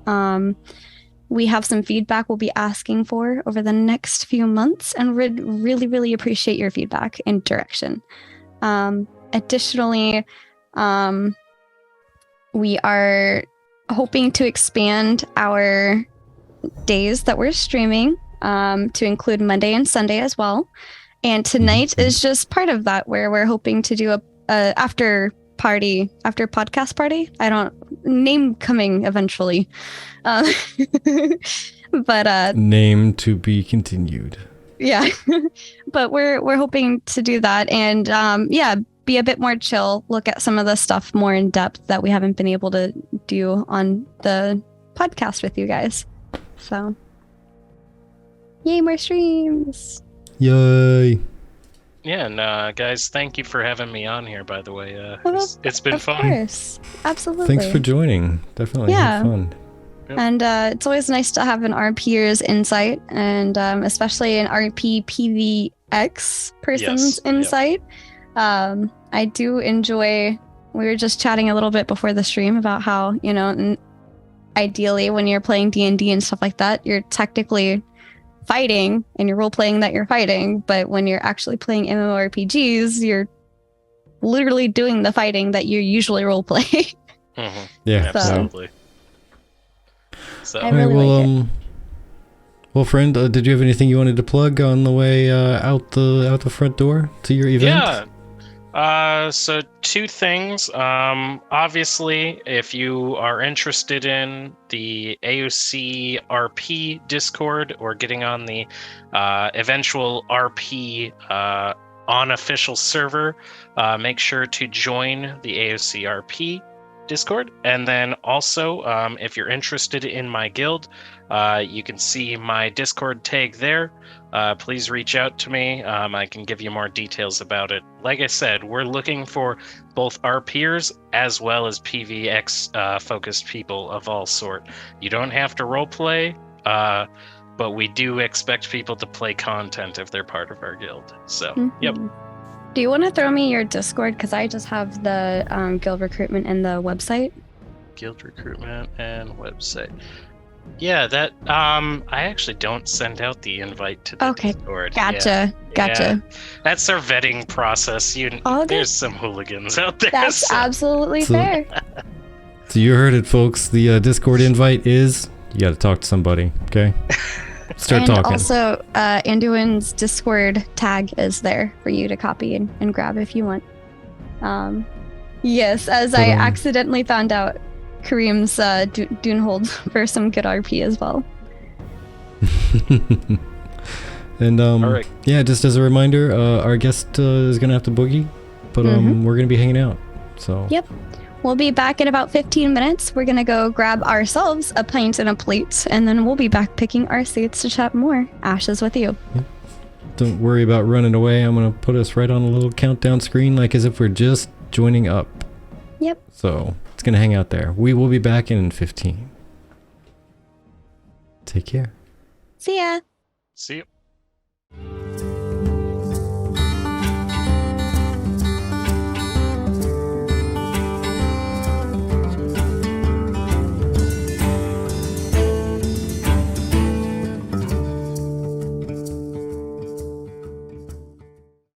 We have some feedback we'll be asking for over the next few months, and would really, really appreciate your feedback and direction. Additionally, we are hoping to expand our days that we're streaming to include Monday and Sunday as well. And tonight is just part of that, where we're hoping to do a after podcast party. I don't name coming eventually, but name to be continued. Yeah, but we're hoping to do that, and be a bit more chill. Look at some of the stuff more in depth that we haven't been able to do on the podcast with you guys. So, yay, more streams! Yay! Yeah, and guys, thank you for having me on here, by the way. It's been fun. Of course. Absolutely. Thanks for joining. Definitely had fun. Yep. And it's always nice to have an RPer's insight, and especially an RP PVX person's insight. Yep. I do enjoy, we were just chatting a little bit before the stream about how, ideally when you're playing D&D and stuff like that, you're technically fighting and you're role playing that you're fighting, but when you're actually playing MMORPGs, you're literally doing the fighting that you usually role play. Mm-hmm. Yeah, absolutely. So I really like it. Well, friend, did you have anything you wanted to plug on the way out the front door to your event? So two things. Obviously, if you are interested in the AOC RP Discord or getting on the eventual RP unofficial server, make sure to join the AOC RP Discord. And then also, if you're interested in my guild, you can see my Discord tag there. Please reach out to me. I can give you more details about it. Like I said, we're looking for both our peers as well as PvX focused people of all sort. You don't have to roleplay, but we do expect people to play content if they're part of our guild. So, Yep. Do you want to throw me your Discord? Because I just have the guild recruitment and the website. Guild recruitment and website. Yeah, that I actually don't send out the invite to the Discord. Gotcha. Yeah. That's our vetting process. There's some hooligans out there. That's absolutely fair. So you heard it, folks. The Discord invite is you got to talk to somebody. Okay. Start talking. And also, Anduin's Discord tag is there for you to copy and grab if you want. Yes, as I accidentally found out, Kareem's Dune holds for some good RP as well. And All right. yeah, just as a reminder, our guest is gonna have to boogie, but we're gonna be hanging out. So yep. We'll be back in about 15 minutes. We're going to go grab ourselves a pint and a plate, and then we'll be back picking our seats to chat more. Ash is with you. Yep. Don't worry about running away. I'm going to put us right on a little countdown screen like as if we're just joining up. Yep. So it's going to hang out there. We will be back in 15. Take care. See ya. See you.